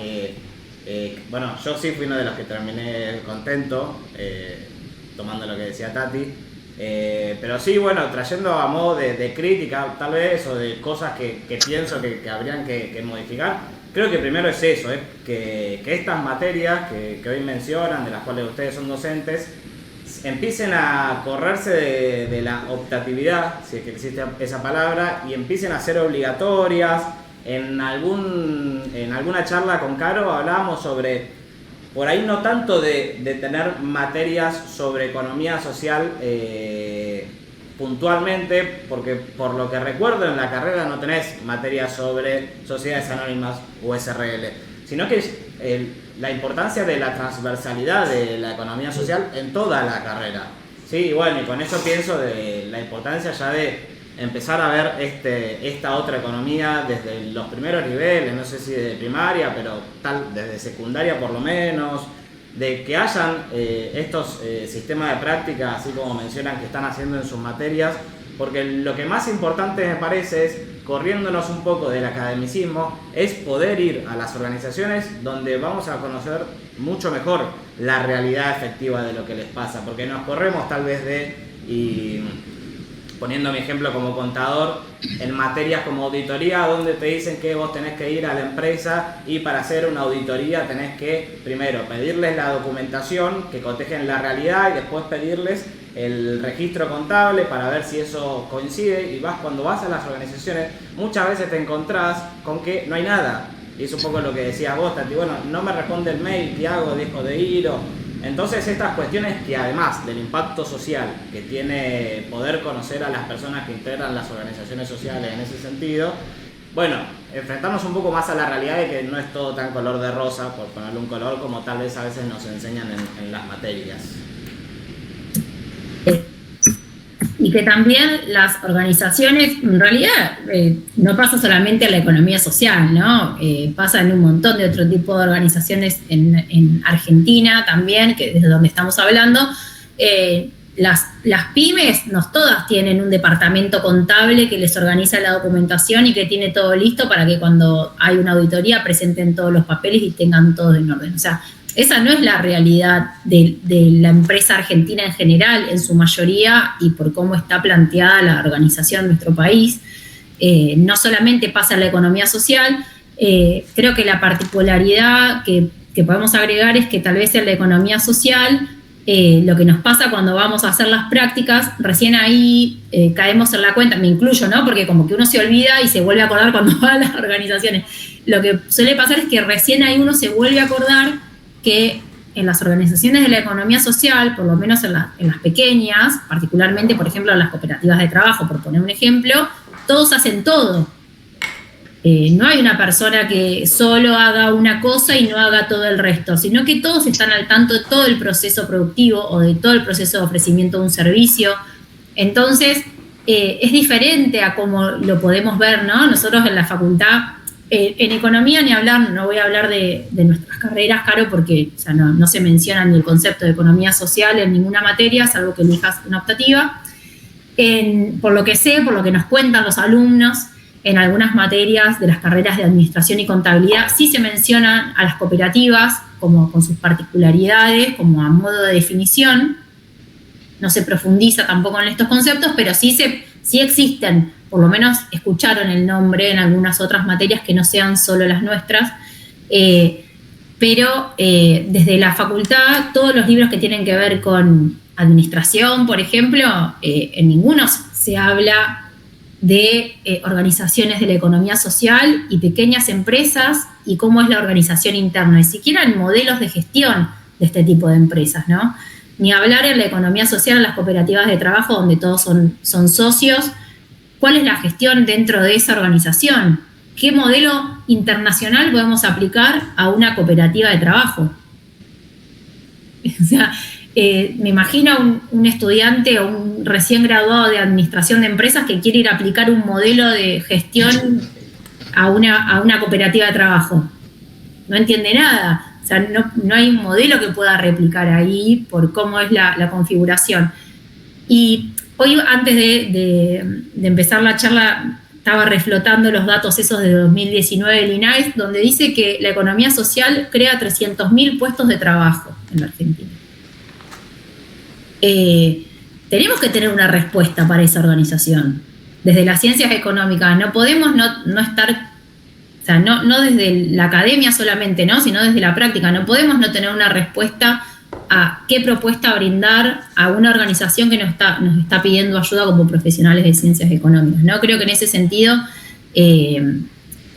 bueno, yo sí fui uno de los que terminé contento, tomando lo que decía Tati, pero sí, bueno, trayendo a modo de crítica, tal vez, o de cosas que pienso que habrían que modificar, creo que primero es eso, que estas materias que hoy mencionan, de las cuales ustedes son docentes, empiecen a correrse de la optatividad, si es que existe esa palabra, y empiecen a ser obligatorias. En alguna charla con Caro hablábamos sobre, por ahí no tanto de tener materias sobre economía social puntualmente, porque por lo que recuerdo en la carrera no tenés materias sobre sociedades anónimas o SRL, sino que la importancia de la transversalidad de la economía social en toda la carrera. Sí, y bueno, y con eso pienso de la importancia ya de empezar a ver esta otra economía desde los primeros niveles, no sé si de primaria, pero desde secundaria por lo menos, de que hayan estos sistemas de práctica, así como mencionan que están haciendo en sus materias, porque lo que más importante me parece es, corriéndonos un poco del academicismo, es poder ir a las organizaciones donde vamos a conocer mucho mejor la realidad efectiva de lo que les pasa, porque nos corremos tal vez y poniendo mi ejemplo como contador, en materias como auditoría, donde te dicen que vos tenés que ir a la empresa y para hacer una auditoría tenés que primero pedirles la documentación que cotejen la realidad y después pedirles el registro contable para ver si eso coincide, y cuando vas a las organizaciones muchas veces te encontrás con que no hay nada, y es un poco lo que decías vos, Tati, bueno, no me responde el mail, ¿qué hago? ¿Dejo de ir? Entonces estas cuestiones que además del impacto social que tiene poder conocer a las personas que integran las organizaciones sociales en ese sentido, bueno, enfrentarnos un poco más a la realidad de que no es todo tan color de rosa, por ponerle un color, como tal vez a veces nos enseñan en las materias. Y que también las organizaciones, en realidad, no pasa solamente en la economía social, ¿no? Pasa en un montón de otro tipo de organizaciones en Argentina también, que desde donde estamos hablando. Las pymes, no todas tienen un departamento contable que les organiza la documentación y que tiene todo listo para que cuando hay una auditoría presenten todos los papeles y tengan todo en orden. O sea, esa no es la realidad de la empresa argentina en general, en su mayoría, y por cómo está planteada la organización de nuestro país. No solamente pasa en la economía social, creo que la particularidad que podemos agregar es que tal vez en la economía social, lo que nos pasa cuando vamos a hacer las prácticas, recién ahí caemos en la cuenta, me incluyo, ¿no? Porque como que uno se olvida y se vuelve a acordar cuando va a las organizaciones. Lo que suele pasar es que recién ahí uno se vuelve a acordar que en las organizaciones de la economía social, por lo menos en las pequeñas, particularmente, por ejemplo, en las cooperativas de trabajo, por poner un ejemplo, todos hacen todo. No hay una persona que solo haga una cosa y no haga todo el resto, sino que todos están al tanto de todo el proceso productivo o de todo el proceso de ofrecimiento de un servicio. Entonces, es diferente a como lo podemos ver, ¿no? Nosotros en la facultad, en economía ni hablar, no voy a hablar de nuestras carreras, Caro, porque o sea, no se menciona ni el concepto de economía social en ninguna materia, salvo que elijas una optativa. Por lo que sé, por lo que nos cuentan los alumnos, en algunas materias de las carreras de administración y contabilidad sí se mencionan a las cooperativas como con sus particularidades, como a modo de definición. No se profundiza tampoco en estos conceptos, pero sí existen, por lo menos escucharon el nombre en algunas otras materias que no sean solo las nuestras, pero desde la facultad todos los libros que tienen que ver con administración, por ejemplo, en ninguno se habla de organizaciones de la economía social y pequeñas empresas y cómo es la organización interna, ni siquiera en modelos de gestión de este tipo de empresas, ¿no? Ni hablar en la economía social, en las cooperativas de trabajo donde todos son socios. ¿Cuál es la gestión dentro de esa organización? ¿Qué modelo internacional podemos aplicar a una cooperativa de trabajo? O sea, me imagino un estudiante o un recién graduado de administración de empresas que quiere ir a aplicar un modelo de gestión a una cooperativa de trabajo. No entiende nada. O sea, no hay un modelo que pueda replicar ahí por cómo es la configuración. Y hoy, antes de empezar la charla, estaba reflotando los datos esos de 2019 del INAES, donde dice que la economía social crea 300.000 puestos de trabajo en la Argentina. Tenemos que tener una respuesta para esa organización. Desde las ciencias económicas no podemos no estar, o sea, no desde la academia solamente, ¿no? Sino desde la práctica. No podemos no tener una respuesta a qué propuesta brindar a una organización que nos está pidiendo ayuda como profesionales de ciencias económicas, ¿no? Creo que en ese sentido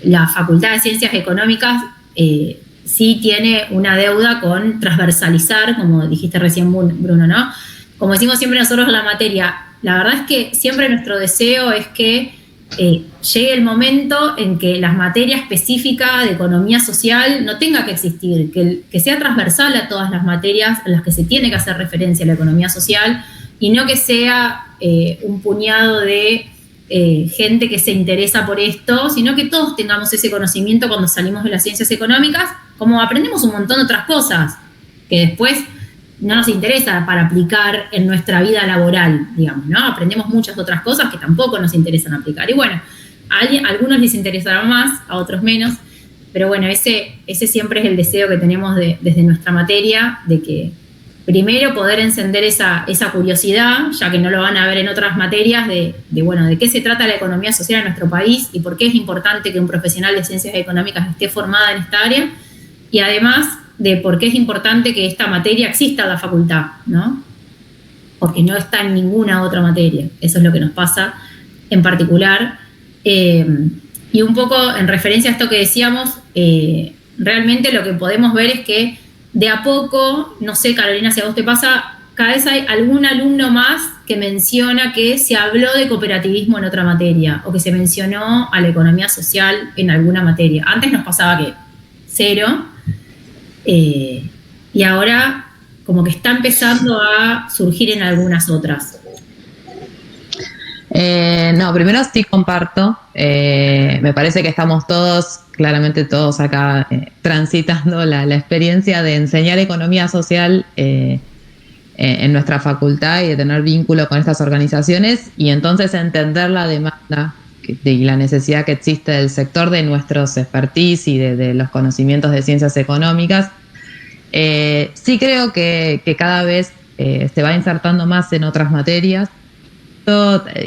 la Facultad de Ciencias Económicas sí tiene una deuda con transversalizar, como dijiste recién, Bruno, ¿no? Como decimos siempre nosotros en la materia, la verdad es que siempre nuestro deseo es que llegue el momento en que la materia específica de economía social no tenga que existir, que sea transversal a todas las materias en las que se tiene que hacer referencia a la economía social y no que sea un puñado de gente que se interesa por esto, sino que todos tengamos ese conocimiento cuando salimos de las ciencias económicas, como aprendemos un montón de otras cosas que después no nos interesa para aplicar en nuestra vida laboral, digamos, ¿no? Aprendemos muchas otras cosas que tampoco nos interesan aplicar. Y bueno, a algunos les interesará más, a otros menos, pero bueno, ese siempre es el deseo que tenemos desde nuestra materia, de que primero poder encender esa curiosidad, ya que no lo van a ver en otras materias, de qué se trata la economía social en nuestro país y por qué es importante que un profesional de ciencias económicas esté formada en esta área, y además de por qué es importante que esta materia exista en la facultad, ¿no? Porque no está en ninguna otra materia. Eso es lo que nos pasa en particular. Y un poco en referencia a esto que decíamos, realmente lo que podemos ver es que de a poco, no sé, Carolina, si a vos te pasa, cada vez hay algún alumno más que menciona que se habló de cooperativismo en otra materia o que se mencionó a la economía social en alguna materia. Antes nos pasaba que cero. Y ahora como que está empezando a surgir en algunas otras. Primero sí comparto. Me parece que estamos claramente todos acá transitando la experiencia de enseñar economía social en nuestra facultad y de tener vínculo con estas organizaciones y entonces entender la demanda y la necesidad que existe del sector de nuestros expertise y de los conocimientos de ciencias económicas. Sí creo que cada vez se va insertando más en otras materias.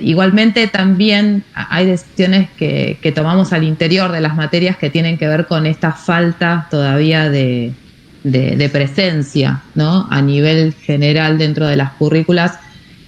Igualmente también hay decisiones que tomamos al interior de las materias que tienen que ver con esta falta todavía de presencia, ¿no? A nivel general dentro de las currículas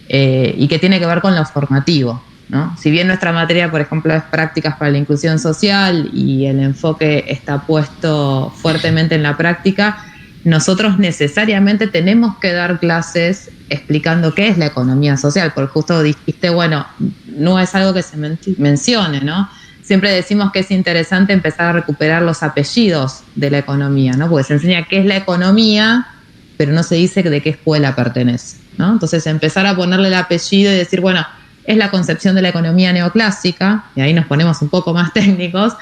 y que tiene que ver con lo formativo, ¿no? Si bien nuestra materia, por ejemplo, es prácticas para la inclusión social y el enfoque está puesto fuertemente en la práctica, nosotros necesariamente tenemos que dar clases explicando qué es la economía social, porque justo dijiste, bueno, no es algo que se mencione, ¿no? Siempre decimos que es interesante empezar a recuperar los apellidos de la economía, ¿no? Porque se enseña qué es la economía, pero no se dice de qué escuela pertenece, ¿no? Entonces empezar a ponerle el apellido y decir, bueno, es la concepción de la economía neoclásica, y ahí nos ponemos un poco más técnicos,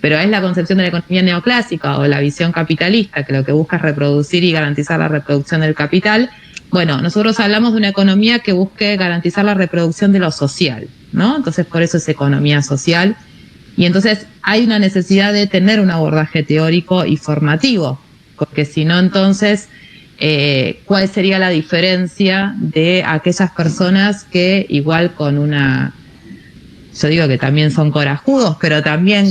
pero es la concepción de la economía neoclásica o la visión capitalista, que lo que busca es reproducir y garantizar la reproducción del capital. Bueno, nosotros hablamos de una economía que busque garantizar la reproducción de lo social, ¿no? Entonces, por eso es economía social. Y entonces hay una necesidad de tener un abordaje teórico y formativo, porque si no, entonces, ¿cuál sería la diferencia de aquellas personas que igual con una... Yo digo que también son corajudos, pero también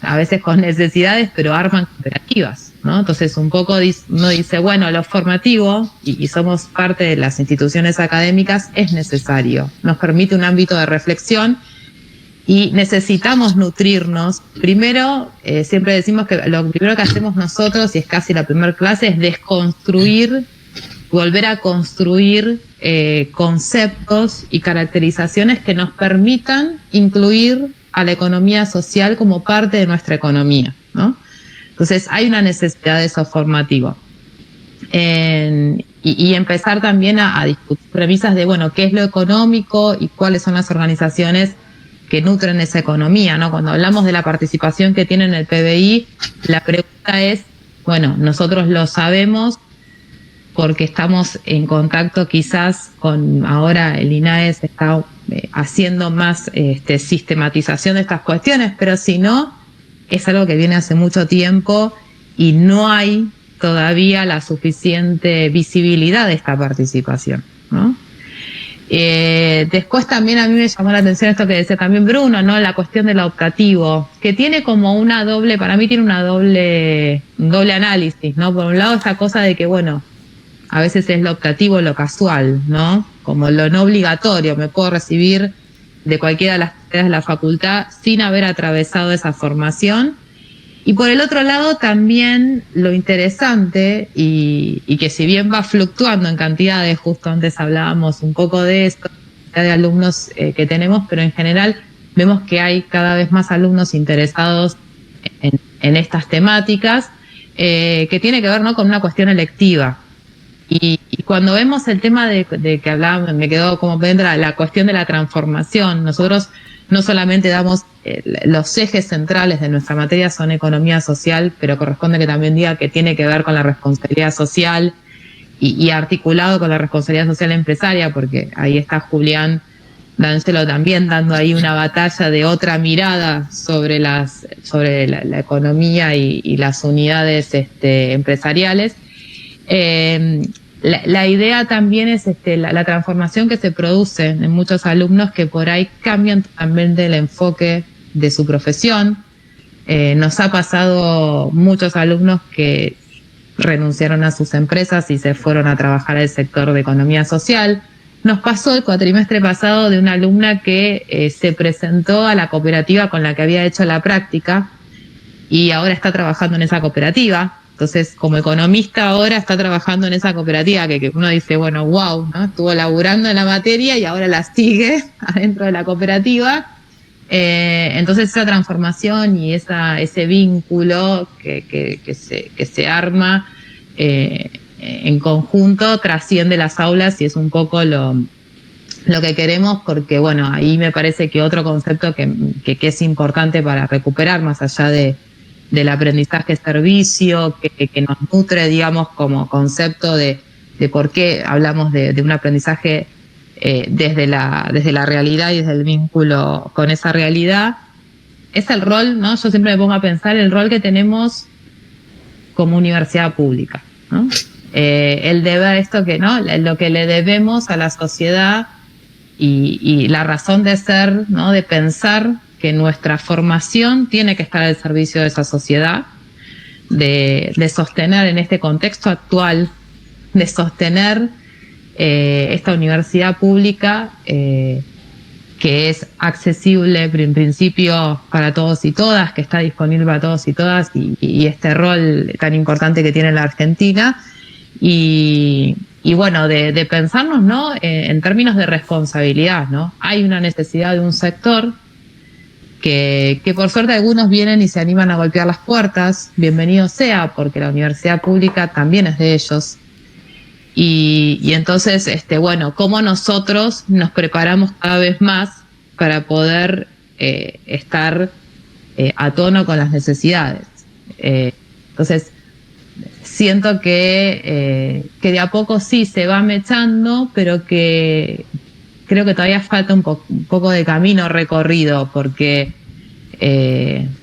a veces con necesidades, pero arman cooperativas, ¿no? Entonces un poco uno dice, bueno, lo formativo, y somos parte de las instituciones académicas, es necesario. Nos permite un ámbito de reflexión y necesitamos nutrirnos. Primero, siempre decimos que lo primero que hacemos nosotros, y es casi la primera clase, es desconstruir, volver a construir conceptos y caracterizaciones que nos permitan incluir a la economía social como parte de nuestra economía, ¿no? Entonces hay una necesidad de eso formativo. Y empezar también a discutir premisas de, bueno, qué es lo económico y cuáles son las organizaciones que nutren esa economía, ¿no? Cuando hablamos de la participación que tiene en el PBI, la pregunta es, bueno, nosotros lo sabemos porque estamos en contacto quizás con, ahora el INAES está haciendo más sistematización de estas cuestiones, pero si no, es algo que viene hace mucho tiempo y no hay todavía la suficiente visibilidad de esta participación, ¿no? Después también a mí me llamó la atención esto que decía también Bruno, ¿no? La cuestión del optativo, que tiene como una doble, para mí tiene una doble análisis, ¿no? Por un lado esta cosa de que, bueno, a veces es lo optativo, lo casual, ¿no? Como lo no obligatorio, me puedo recibir de cualquiera de las carreras de la facultad sin haber atravesado esa formación. Y por el otro lado también lo interesante, y que si bien va fluctuando en cantidades, justo antes hablábamos un poco de esto, de alumnos que tenemos, pero en general vemos que hay cada vez más alumnos interesados en estas temáticas, que tiene que ver, ¿no?, con una cuestión electiva. Y cuando vemos el tema de que hablábamos, me quedó como pendiente la cuestión de la transformación. Nosotros no solamente damos los ejes centrales de nuestra materia son economía social, pero corresponde que también diga que tiene que ver con la responsabilidad social y articulado con la responsabilidad social empresaria, porque ahí está Julián D'Angelo también dando ahí una batalla de otra mirada sobre la economía y las unidades empresariales. La idea también es la transformación que se produce en muchos alumnos que por ahí cambian también del enfoque de su profesión. Nos ha pasado muchos alumnos que renunciaron a sus empresas y se fueron a trabajar al sector de economía social. Nos pasó el cuatrimestre pasado de una alumna que se presentó a la cooperativa con la que había hecho la práctica y ahora está trabajando en esa cooperativa. Entonces, como economista ahora está trabajando en esa cooperativa que uno dice, bueno, wow, ¿no? Estuvo laburando en la materia y ahora la sigue adentro de la cooperativa. Entonces esa transformación y ese vínculo que se arma en conjunto trasciende las aulas y es un poco lo que queremos, porque bueno, ahí me parece que otro concepto que es importante para recuperar más allá del aprendizaje servicio, que nos nutre, digamos, como concepto de por qué hablamos de un aprendizaje desde la realidad y desde el vínculo con esa realidad, es el rol, ¿no? Yo siempre me pongo a pensar el rol que tenemos como universidad pública, ¿no? El deber, esto que, ¿no? Lo que le debemos a la sociedad y la razón de ser, ¿no? De pensar que nuestra formación tiene que estar al servicio de esa sociedad, de sostener en este contexto actual, de sostener esta universidad pública que es accesible en principio para todos y todas, que está disponible para todos y todas, y este rol tan importante que tiene la Argentina, y bueno, de pensarnos, ¿no? En términos de responsabilidad, ¿no? Hay una necesidad de un sector que por suerte algunos vienen y se animan a golpear las puertas, bienvenido sea, porque la universidad pública también es de ellos. Y entonces, bueno, cómo nosotros nos preparamos cada vez más para poder estar a tono con las necesidades. Entonces, siento que de a poco sí se va mechando, pero que creo que todavía falta un poco de camino recorrido, porque,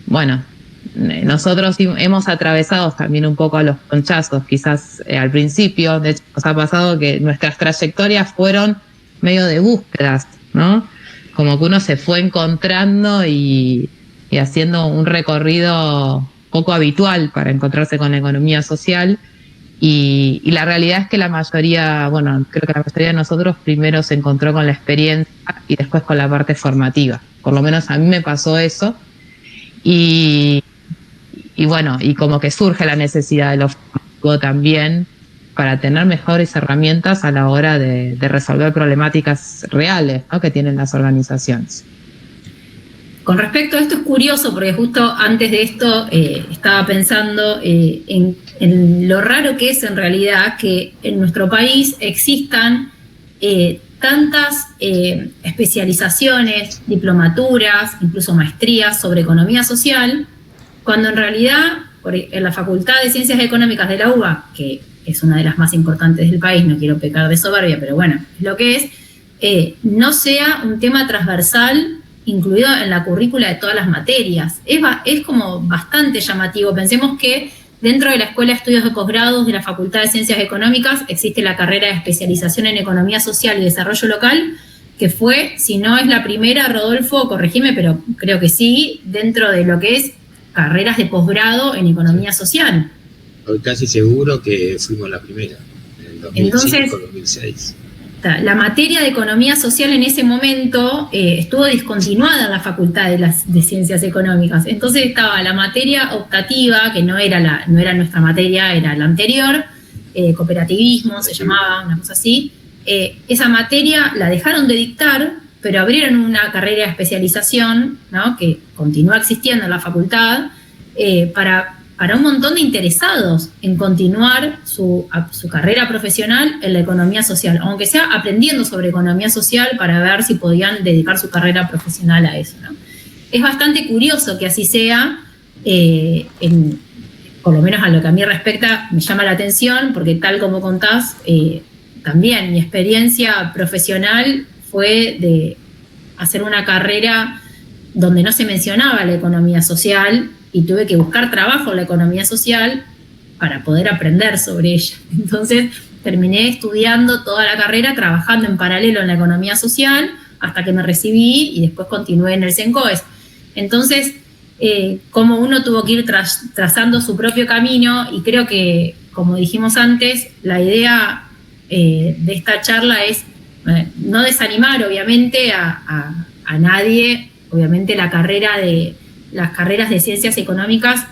bueno, nosotros hemos atravesado también un poco a los ponchazos, quizás al principio. De hecho, nos ha pasado que nuestras trayectorias fueron medio de búsquedas, ¿no? Como que uno se fue encontrando y haciendo un recorrido poco habitual para encontrarse con la economía social. Y la realidad es que la mayoría, bueno, creo que la mayoría de nosotros primero se encontró con la experiencia y después con la parte formativa. Por lo menos a mí me pasó eso. Y bueno, y como que surge la necesidad de lo formativo también para tener mejores herramientas a la hora de resolver problemáticas reales, ¿no?, que tienen las organizaciones. Con respecto a esto es curioso, porque justo antes de esto estaba pensando en lo raro que es en realidad que en nuestro país existan tantas especializaciones, diplomaturas, incluso maestrías sobre economía social, cuando en realidad en la Facultad de Ciencias Económicas de la UBA, que es una de las más importantes del país, no quiero pecar de soberbia, pero bueno, es lo que es, no sea un tema transversal incluido en la currícula de todas las materias. Es como bastante llamativo. Pensemos que dentro de la Escuela de Estudios de Posgrados de la Facultad de Ciencias Económicas existe la carrera de especialización en Economía Social y Desarrollo Local, que fue, si no es la primera, Rodolfo, corregime, pero creo que sí, dentro de lo que es carreras de posgrado en Economía Social. Estoy casi seguro que fuimos la primera, en el 2005-2006. La materia de economía social en ese momento estuvo discontinuada en la Facultad de Ciencias Económicas. Entonces estaba la materia optativa, que no era nuestra materia, era la anterior, cooperativismo se llamaba, una cosa así. Esa materia la dejaron de dictar, pero abrieron una carrera de especialización, ¿no?, que continúa existiendo en la facultad, para un montón de interesados en continuar su carrera profesional en la economía social, aunque sea aprendiendo sobre economía social para ver si podían dedicar su carrera profesional a eso, ¿no? Es bastante curioso que así sea, por lo menos a lo que a mí respecta, me llama la atención, porque tal como contás, también mi experiencia profesional fue de hacer una carrera donde no se mencionaba la economía social, y tuve que buscar trabajo en la economía social para poder aprender sobre ella. Entonces terminé estudiando toda la carrera, trabajando en paralelo en la economía social, hasta que me recibí y después continué en el CENCOES. Entonces, como uno tuvo que ir trazando su propio camino, y creo que, como dijimos antes, la idea de esta charla es no desanimar, obviamente, a nadie. Obviamente las carreras de ciencias económicas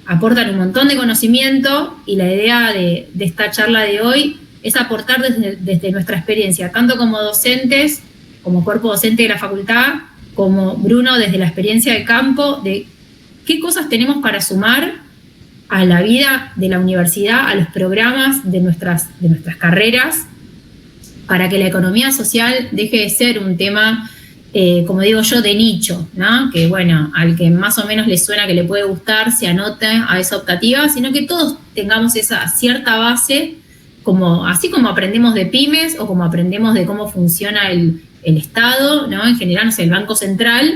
aportan un montón de conocimiento, y la idea de esta charla de hoy es aportar desde nuestra experiencia, tanto como docentes, como cuerpo docente de la facultad, como Bruno desde la experiencia de campo, de qué cosas tenemos para sumar a la vida de la universidad, a los programas de nuestras carreras, para que la economía social deje de ser un tema, como digo yo, de nicho, ¿no? Que bueno, al que más o menos le suena que le puede gustar, se anote a esa optativa, sino que todos tengamos esa cierta base, así como aprendemos de pymes o como aprendemos de cómo funciona el Estado, ¿no? En general, no sé, el Banco Central.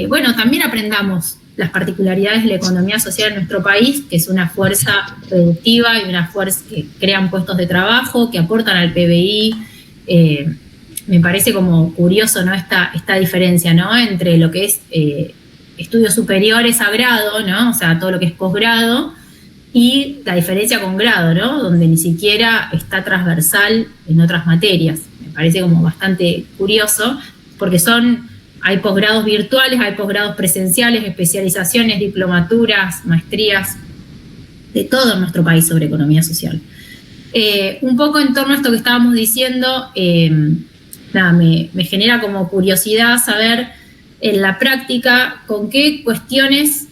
Bueno, también aprendamos las particularidades de la economía social en nuestro país, que es una fuerza productiva y una fuerza que crean puestos de trabajo, que aportan al PBI. Me parece como curioso, ¿no?, esta diferencia, ¿no?, entre lo que es estudios superiores a grado, ¿no?, o sea, todo lo que es posgrado, y la diferencia con grado, ¿no?, donde ni siquiera está transversal en otras materias. Me parece como bastante curioso, porque hay posgrados virtuales, hay posgrados presenciales, especializaciones, diplomaturas, maestrías, de todo en nuestro país sobre economía social. Un poco en torno a esto que estábamos diciendo, me genera como curiosidad saber en la práctica con qué cuestiones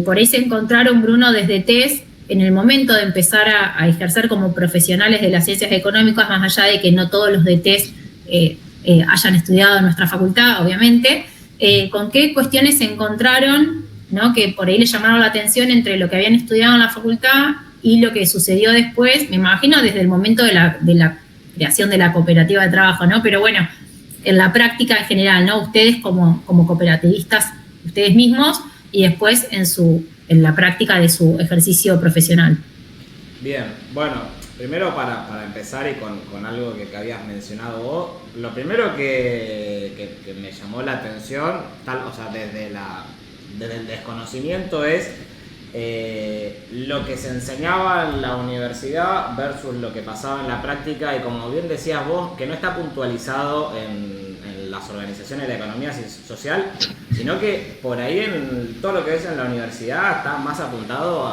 por ahí se encontraron, Bruno, desde TES en el momento de empezar a ejercer como profesionales de las ciencias económicas, más allá de que no todos los de TES hayan estudiado en nuestra facultad, obviamente. ¿Con qué cuestiones se encontraron, ¿no?, que por ahí les llamaron la atención entre lo que habían estudiado en la facultad y lo que sucedió después? Me imagino desde el momento de la creación de la cooperativa de trabajo, ¿no? Pero bueno, en la práctica en general, ¿no? Ustedes como cooperativistas, ustedes mismos, y después en la práctica de su ejercicio profesional. Bien, bueno, primero para empezar y con algo que habías mencionado vos, lo primero que me llamó la atención, o sea, desde el desconocimiento, es lo que se enseñaba en la universidad versus lo que pasaba en la práctica, y como bien decías vos, que no está puntualizado en las organizaciones de la economía social, sino que por ahí en todo lo que ves en la universidad está más apuntado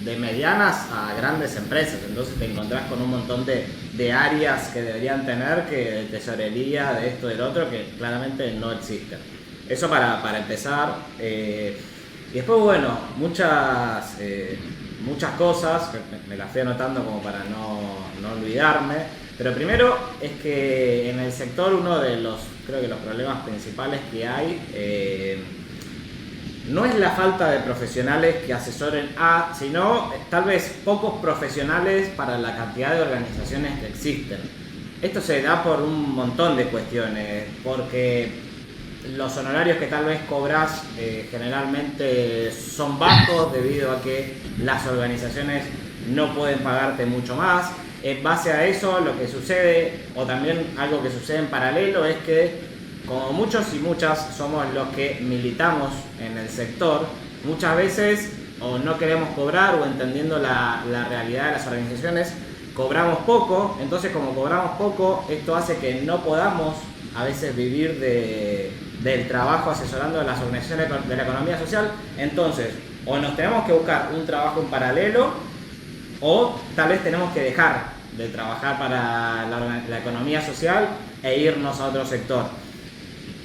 de medianas a grandes empresas. Entonces te encontrás con un montón de áreas que deberían tener, que de tesorería, de esto, del otro, que claramente no existen. Eso para empezar. Y después, bueno, muchas cosas, que me las fui anotando como para no olvidarme. Pero primero es que en el sector creo que los problemas principales que hay no es la falta de profesionales que asesoren sino tal vez pocos profesionales para la cantidad de organizaciones que existen. Esto se da por un montón de cuestiones, porque los honorarios que tal vez cobras generalmente son bajos debido a que las organizaciones no pueden pagarte mucho más. En base a eso, lo que sucede, o también algo que sucede en paralelo, es que como muchos y muchas somos los que militamos en el sector, muchas veces o no queremos cobrar, o entendiendo la realidad de las organizaciones, cobramos poco. Entonces, como cobramos poco, esto hace que no podamos a veces vivir del trabajo asesorando a las organizaciones de la economía social. Entonces, o nos tenemos que buscar un trabajo en paralelo, o tal vez tenemos que dejar de trabajar para la economía social e irnos a otro sector.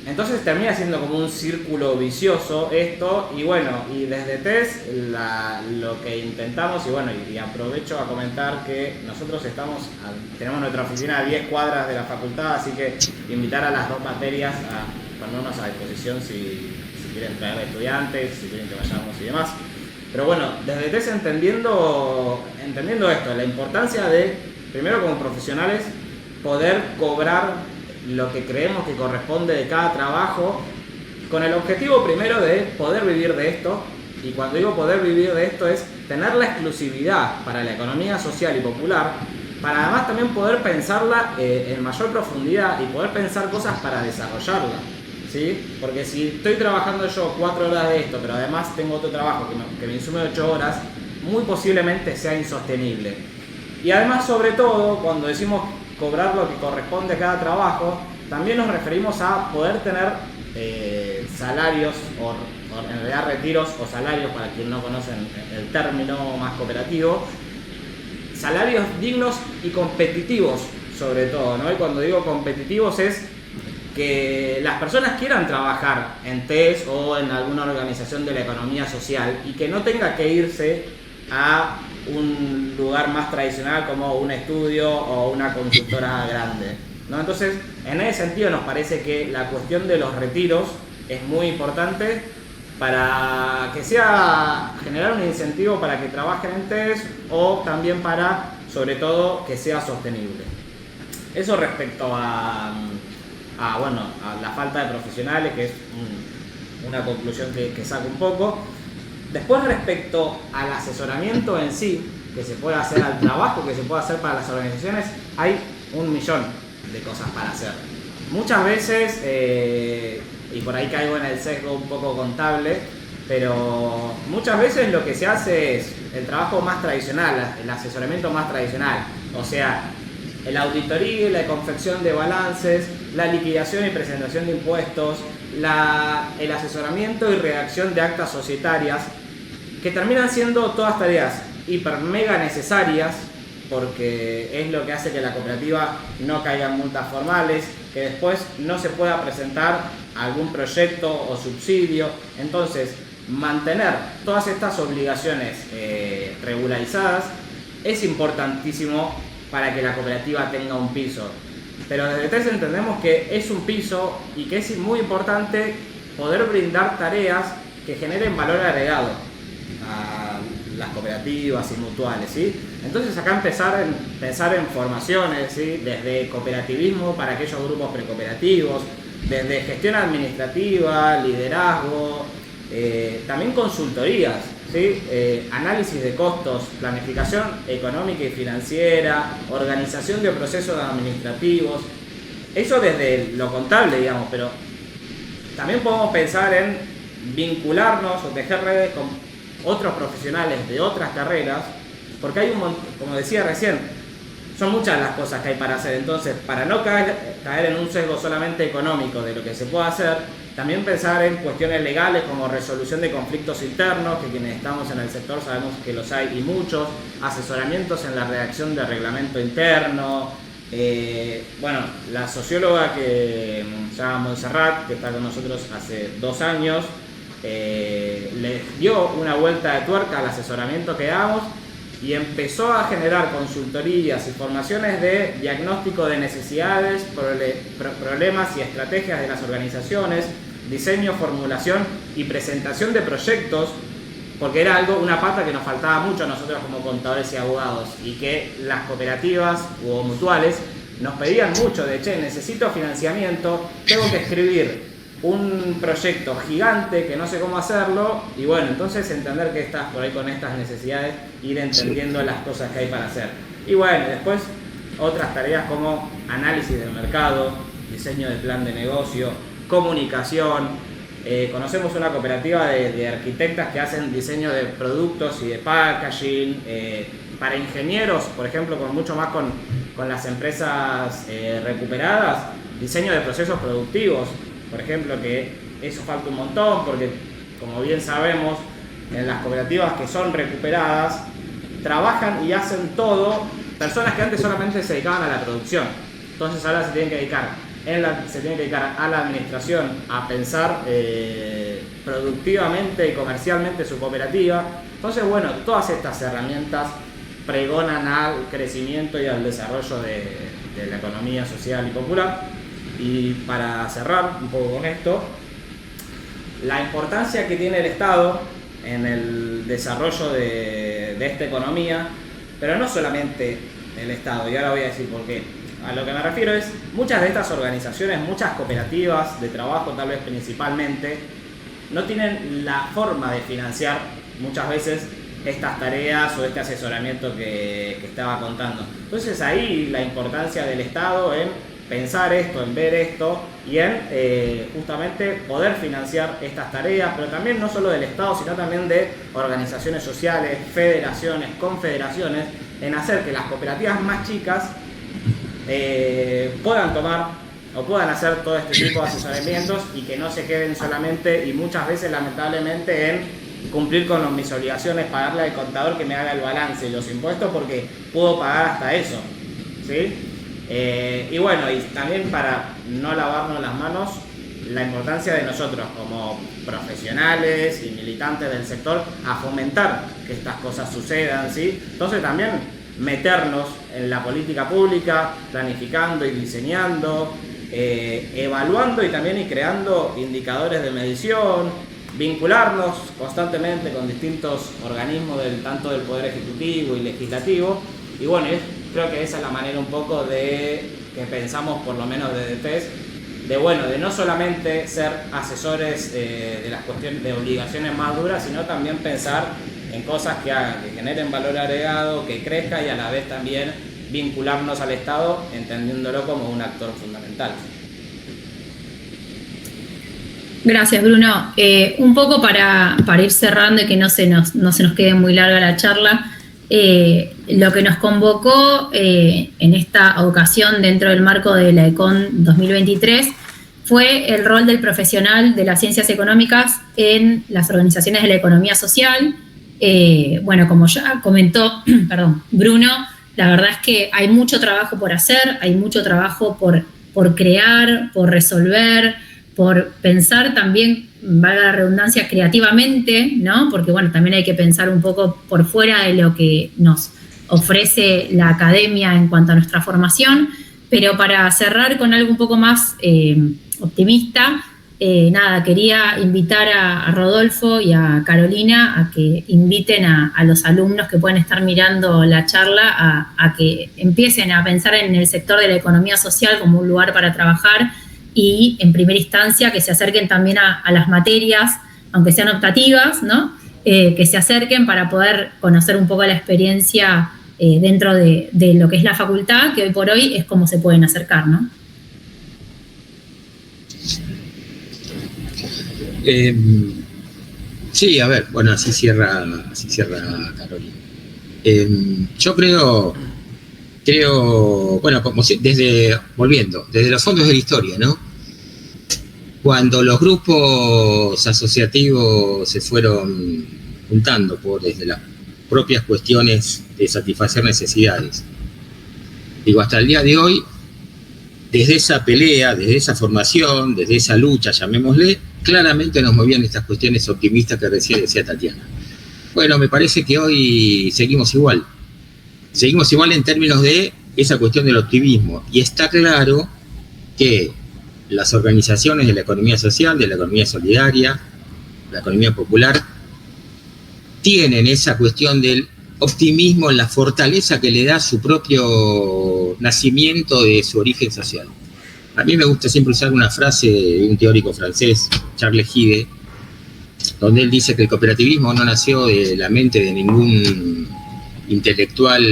Entonces termina siendo como un círculo vicioso esto. Y bueno, y desde TES lo que intentamos, y aprovecho a comentar que nosotros tenemos nuestra oficina a 10 cuadras de la facultad, así que invitar a las dos materias a ponernos a disposición si quieren traer estudiantes, si quieren que vayamos y demás. Pero bueno, desde TES entendiendo esto, la importancia de, primero como profesionales, poder cobrar lo que creemos que corresponde de cada trabajo, con el objetivo primero de poder vivir de esto. Y cuando digo poder vivir de esto es tener la exclusividad para la economía social y popular, para además también poder pensarla en mayor profundidad y poder pensar cosas para desarrollarla, ¿sí? Porque si estoy trabajando yo 4 horas de esto, pero además tengo otro trabajo que me insume 8 horas, muy posiblemente sea insostenible. Y además, sobre todo, cuando decimos cobrar lo que corresponde a cada trabajo, también nos referimos a poder tener salarios, o en realidad retiros o salarios, para quien no conocen el término más cooperativo, salarios dignos y competitivos sobre todo, ¿no? Y cuando digo competitivos es que las personas quieran trabajar en TES o en alguna organización de la economía social y que no tenga que irse a un lugar más tradicional como un estudio o una consultora grande, ¿no? Entonces, en ese sentido nos parece que la cuestión de los retiros es muy importante para que generar un incentivo para que trabajen en TES, o también para, sobre todo, que sea sostenible. Eso respecto a la falta de profesionales, que es una conclusión que saco un poco. Después, respecto al asesoramiento en sí, que se puede hacer, al trabajo que se puede hacer para las organizaciones, hay 1.000.000 de cosas para hacer. Muchas veces, y por ahí caigo en el sesgo un poco contable, pero muchas veces lo que se hace es el trabajo más tradicional, el asesoramiento más tradicional, o sea, la auditoría, la confección de balances, la liquidación y presentación de impuestos, el asesoramiento y redacción de actas societarias, que terminan siendo todas tareas hiper mega necesarias, porque es lo que hace que la cooperativa no caiga en multas formales, que después no se pueda presentar algún proyecto o subsidio. Entonces, mantener todas estas obligaciones regularizadas es importantísimo para que la cooperativa tenga un piso. Pero desde TES entendemos que es un piso y que es muy importante poder brindar tareas que generen valor agregado a las cooperativas y mutuales, ¿sí? Entonces acá pensar en formaciones, ¿sí? Desde cooperativismo para aquellos grupos precooperativos, desde gestión administrativa, liderazgo, también consultorías, ¿sí? Análisis de costos, planificación económica y financiera, organización de procesos administrativos, eso desde lo contable, digamos, pero también podemos pensar en vincularnos o tejer redes con otros profesionales de otras carreras, porque hay como decía recién, son muchas las cosas que hay para hacer. Entonces, para no caer en un sesgo solamente económico de lo que se puede hacer, también pensar en cuestiones legales como resolución de conflictos internos, que quienes estamos en el sector sabemos que los hay y muchos, asesoramientos en la redacción de reglamento interno. Bueno, la socióloga que se llama Montserrat, que está con nosotros hace 2 años, le dio una vuelta de tuerca al asesoramiento que damos y empezó a generar consultorías y formaciones de diagnóstico de necesidades, problemas y estrategias de las organizaciones, diseño, formulación y presentación de proyectos, porque era una pata que nos faltaba mucho a nosotros como contadores y abogados, y que las cooperativas o mutuales nos pedían mucho de, che, necesito financiamiento, tengo que escribir un proyecto gigante que no sé cómo hacerlo, y bueno, entonces entender que estás por ahí con estas necesidades, ir entendiendo las cosas que hay para hacer. Y bueno, después otras tareas como análisis del mercado, diseño de plan de negocio, comunicación. Conocemos una cooperativa de arquitectas que hacen diseño de productos y de packaging, para ingenieros, por ejemplo, mucho más con las empresas recuperadas, diseño de procesos productivos, por ejemplo, que eso falta un montón, porque como bien sabemos, en las cooperativas que son recuperadas, trabajan y hacen todo personas que antes solamente se dedicaban a la producción. Entonces ahora se tienen que dedicar a la administración, a pensar productivamente y comercialmente su cooperativa. Entonces, bueno, todas estas herramientas pregonan al crecimiento y al desarrollo de la economía social y popular. Y para cerrar un poco con esto, la importancia que tiene el Estado en el desarrollo de esta economía, pero no solamente el Estado, y ahora voy a decir por qué. A lo que me refiero es, muchas de estas organizaciones, muchas cooperativas de trabajo tal vez principalmente, no tienen la forma de financiar muchas veces estas tareas o este asesoramiento que estaba contando. Entonces ahí la importancia del Estado en pensar esto, en ver esto y en justamente poder financiar estas tareas, pero también no solo del Estado, sino también de organizaciones sociales, federaciones, confederaciones, en hacer que las cooperativas más chicas puedan tomar o puedan hacer todo este tipo de asesoramientos y que no se queden solamente, y muchas veces lamentablemente, en cumplir con mis obligaciones, pagarle al contador que me haga el balance y los impuestos, porque puedo pagar hasta eso, ¿sí? Y bueno, y también para no lavarnos las manos, la importancia de nosotros como profesionales y militantes del sector a fomentar que estas cosas sucedan, ¿sí? Entonces también meternos en la política pública, planificando y diseñando, evaluando y también creando indicadores de medición, vincularnos constantemente con distintos organismos tanto del Poder Ejecutivo y Legislativo. Y bueno, creo que esa es la manera un poco de que pensamos, por lo menos desde TES, de no solamente ser asesores de las cuestiones de obligaciones más duras, sino también pensar en cosas que hagan, que generen valor agregado, que crezca, y a la vez también vincularnos al Estado, entendiéndolo como un actor fundamental. Gracias, Bruno. Un poco para ir cerrando y que no se nos quede muy larga la charla, lo que nos convocó en esta ocasión dentro del marco de la ECON 2023 fue el rol del profesional de las ciencias económicas en las organizaciones de la economía social. Bueno, como ya comentó Bruno, la verdad es que hay mucho trabajo por hacer, hay mucho trabajo por crear, por resolver, por pensar también, valga la redundancia, creativamente, ¿no? Porque bueno, también hay que pensar un poco por fuera de lo que nos ofrece la academia en cuanto a nuestra formación. Pero para cerrar con algo un poco más optimista, quería invitar a Rodolfo y a Carolina a que inviten a los alumnos que pueden estar mirando la charla a que empiecen a pensar en el sector de la economía social como un lugar para trabajar, y en primera instancia que se acerquen también a las materias, aunque sean optativas, ¿no? Que se acerquen para poder conocer un poco la experiencia dentro de lo que es la facultad, que hoy por hoy es como se pueden acercar, ¿no? Sí, a ver, bueno, así cierra Carolina. Yo creo, bueno, volviendo, desde los fondos de la historia, ¿no? Cuando los grupos asociativos se fueron juntando desde las propias cuestiones de satisfacer necesidades, digo, hasta el día de hoy, desde esa pelea, desde esa formación, desde esa lucha, llamémosle, claramente nos movían estas cuestiones optimistas que recién decía Tatiana. Bueno, me parece que hoy seguimos igual en términos de esa cuestión del optimismo, y está claro que las organizaciones de la economía social, de la economía solidaria, la economía popular, tienen esa cuestión del optimismo, la fortaleza que le da su propio nacimiento de su origen social. A mí me gusta siempre usar una frase de un teórico francés, Charles Hide, donde él dice que el cooperativismo no nació de la mente de ningún intelectual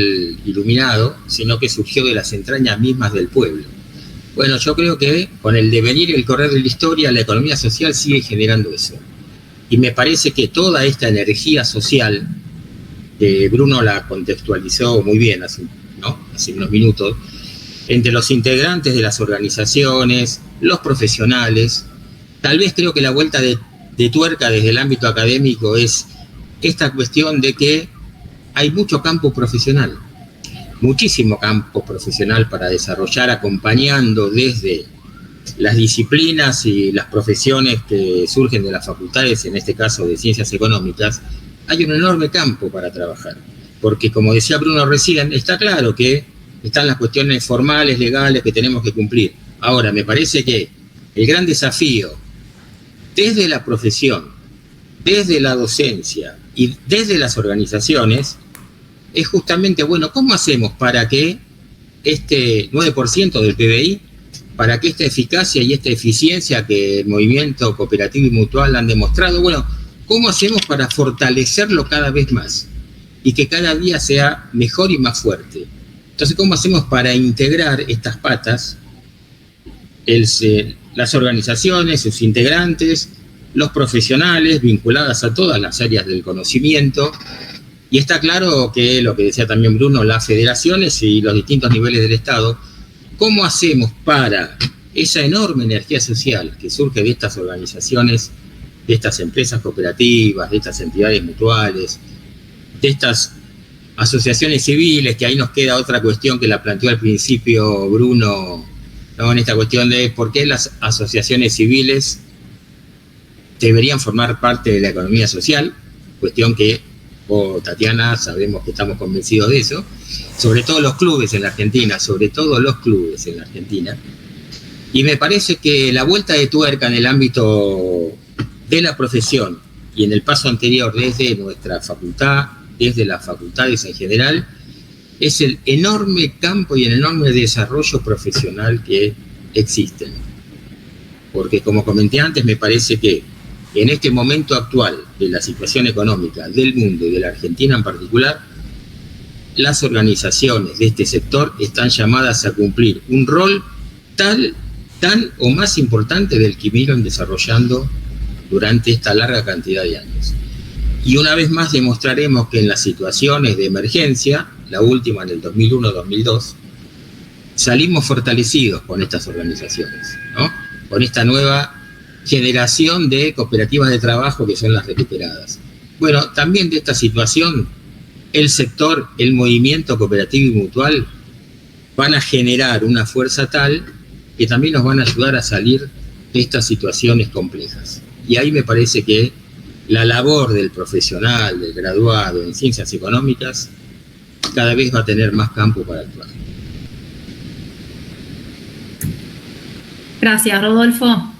iluminado, sino que surgió de las entrañas mismas del pueblo. Bueno, yo creo que con el devenir y el correr de la historia, la economía social sigue generando eso. Y me parece que toda esta energía social, que Bruno la contextualizó muy bien hace unos minutos, entre los integrantes de las organizaciones, los profesionales, tal vez creo que la vuelta de tuerca desde el ámbito académico es esta cuestión de que hay mucho campo profesional, muchísimo campo profesional para desarrollar, acompañando desde las disciplinas y las profesiones que surgen de las facultades, en este caso de ciencias económicas. Hay un enorme campo para trabajar, porque como decía Bruno recién, está claro que están las cuestiones formales, legales que tenemos que cumplir. Ahora, me parece que el gran desafío desde la profesión, desde la docencia y desde las organizaciones es justamente, bueno, ¿cómo hacemos para que este 9% del PBI, para que esta eficacia y esta eficiencia que el movimiento cooperativo y mutual han demostrado, bueno, ¿cómo hacemos para fortalecerlo cada vez más y que cada día sea mejor y más fuerte? Entonces, ¿cómo hacemos para integrar estas patas, las organizaciones, sus integrantes, los profesionales vinculadas a todas las áreas del conocimiento? Y está claro que lo que decía también Bruno, las federaciones y los distintos niveles del Estado, ¿cómo hacemos para esa enorme energía social que surge de estas organizaciones, de estas empresas cooperativas, de estas entidades mutuales, de estas asociaciones civiles, que ahí nos queda otra cuestión que la planteó al principio Bruno, ¿no? En esta cuestión de por qué las asociaciones civiles deberían formar parte de la economía social, cuestión que, Tatiana, sabemos que estamos convencidos de eso, sobre todo los clubes en la Argentina, y me parece que la vuelta de tuerca en el ámbito de la profesión y en el paso anterior desde nuestra facultad, desde las facultades en general, es el enorme campo y el enorme desarrollo profesional que existen. Porque, como comenté antes, me parece que en este momento actual de la situación económica del mundo y de la Argentina en particular, las organizaciones de este sector están llamadas a cumplir un rol tan o más importante del que vinieron desarrollando durante esta larga cantidad de años. Y una vez más demostraremos que en las situaciones de emergencia, la última en el 2001-2002, salimos fortalecidos con estas organizaciones, ¿no? Con esta nueva generación de cooperativas de trabajo que son las recuperadas. Bueno, también de esta situación, el sector, el movimiento cooperativo y mutual van a generar una fuerza tal que también nos van a ayudar a salir de estas situaciones complejas. Y ahí me parece que la labor del profesional, del graduado en ciencias económicas, cada vez va a tener más campo para actuar. Gracias, Rodolfo.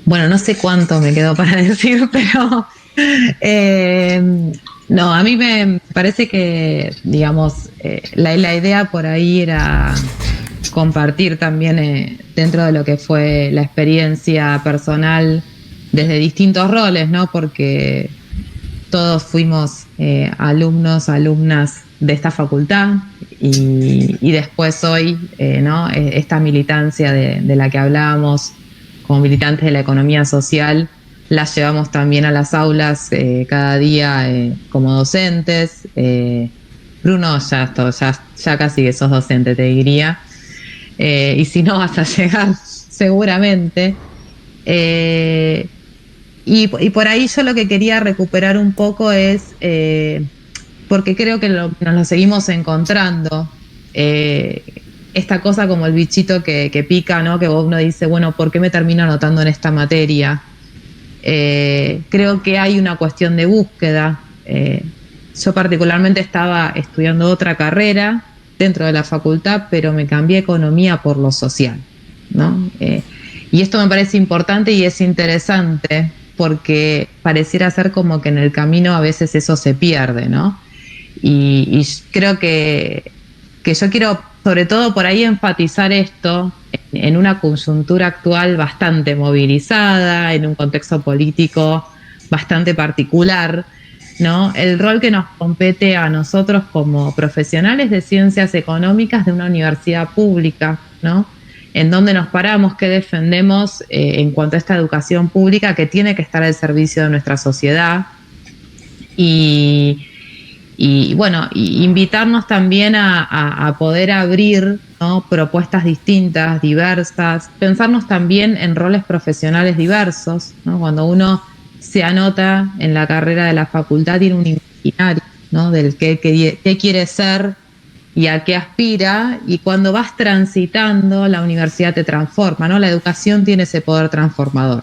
Bueno, no sé cuánto me quedó para decir, pero no, a mí me parece que, digamos, la idea por ahí era compartir también dentro de lo que fue la experiencia personal desde distintos roles, ¿no? Porque todos fuimos alumnos, alumnas de esta facultad y después hoy, ¿no? Esta militancia de la que hablábamos como militantes de la economía social, las llevamos también a las aulas cada día como docentes. Bruno, ya casi que sos docente, te diría. Y si no, vas a llegar seguramente. Y por ahí yo lo que quería recuperar un poco es, porque creo que nos lo seguimos encontrando, esta cosa como el bichito que pica, ¿no? Que uno dice, bueno, ¿por qué me termino anotando en esta materia? Creo que hay una cuestión de búsqueda. Yo particularmente estaba estudiando otra carrera dentro de la facultad, pero me cambié a economía por lo social, ¿no? Y esto me parece importante y es interesante porque pareciera ser como que en el camino a veces eso se pierde, ¿no? Y creo que yo quiero sobre todo por ahí enfatizar esto en una coyuntura actual bastante movilizada, en un contexto político bastante particular, ¿no? El rol que nos compete a nosotros como profesionales de ciencias económicas de una universidad pública, ¿no? En dónde nos paramos, qué defendemos en cuanto a esta educación pública que tiene que estar al servicio de nuestra sociedad y bueno, invitarnos también a poder abrir, ¿no? Propuestas distintas, diversas, pensarnos también en roles profesionales diversos, ¿no? Cuando uno se anota en la carrera de la facultad tiene un imaginario, ¿no? Del qué quiere ser y a qué aspira, y cuando vas transitando la universidad te transforma, ¿no? La educación tiene ese poder transformador.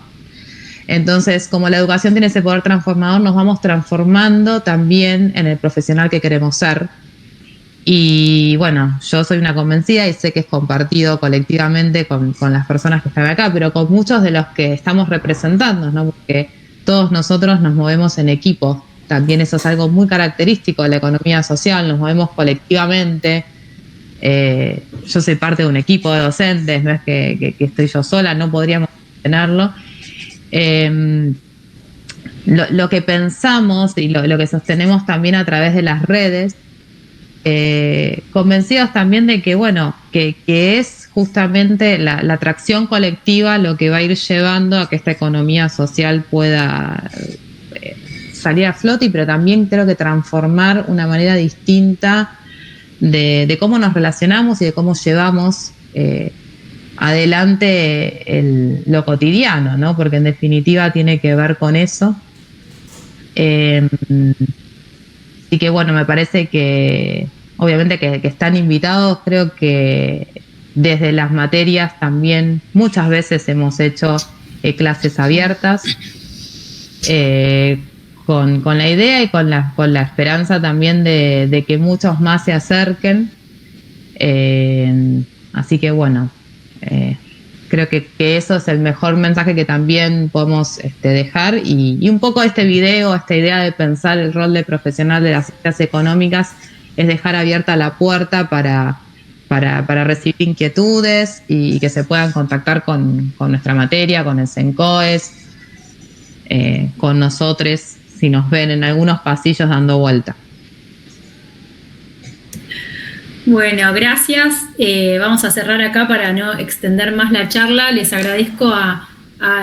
Entonces, como la educación tiene ese poder transformador, nos vamos transformando también en el profesional que queremos ser. Y bueno, yo soy una convencida y sé que es compartido colectivamente con las personas que están acá, pero con muchos de los que estamos representando, ¿no? Porque todos nosotros nos movemos en equipo. También eso es algo muy característico de la economía social, nos movemos colectivamente. Yo soy parte de un equipo de docentes, no es que estoy yo sola, no podríamos tenerlo. Lo que pensamos y lo que sostenemos también a través de las redes, convencidos también de que, bueno, que es justamente la atracción colectiva lo que va a ir llevando a que esta economía social pueda salir a flote, pero también creo que transformar una manera distinta de cómo nos relacionamos y de cómo llevamos adelante lo cotidiano, ¿no? Porque en definitiva tiene que ver con eso. Así que bueno, me parece que obviamente que están invitados. Creo que desde las materias también muchas veces hemos hecho clases abiertas con la idea y con la esperanza también de que muchos más se acerquen. Así que bueno, creo que eso es el mejor mensaje que también podemos dejar y un poco este video, esta idea de pensar el rol de profesional de las ciencias económicas es dejar abierta la puerta para recibir inquietudes y que se puedan contactar con nuestra materia, con el CENCOES, con nosotros si nos ven en algunos pasillos dando vuelta. Bueno, gracias. Vamos a cerrar acá para no extender más la charla. Les agradezco a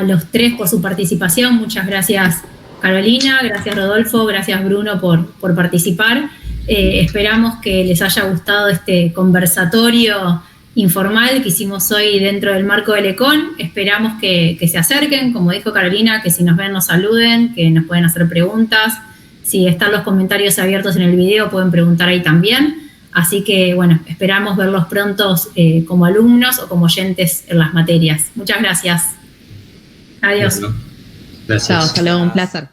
los tres por su participación. Muchas gracias, Carolina, gracias, Rodolfo, gracias, Bruno, por participar. Esperamos que les haya gustado este conversatorio informal que hicimos hoy dentro del marco del ECON. Esperamos que se acerquen, como dijo Carolina, que si nos ven nos saluden, que nos pueden hacer preguntas. Si están los comentarios abiertos en el video, pueden preguntar ahí también. Así que, bueno, esperamos verlos pronto como alumnos o como oyentes en las materias. Muchas gracias. Adiós. Bueno, gracias. Chao, hasta luego, un placer.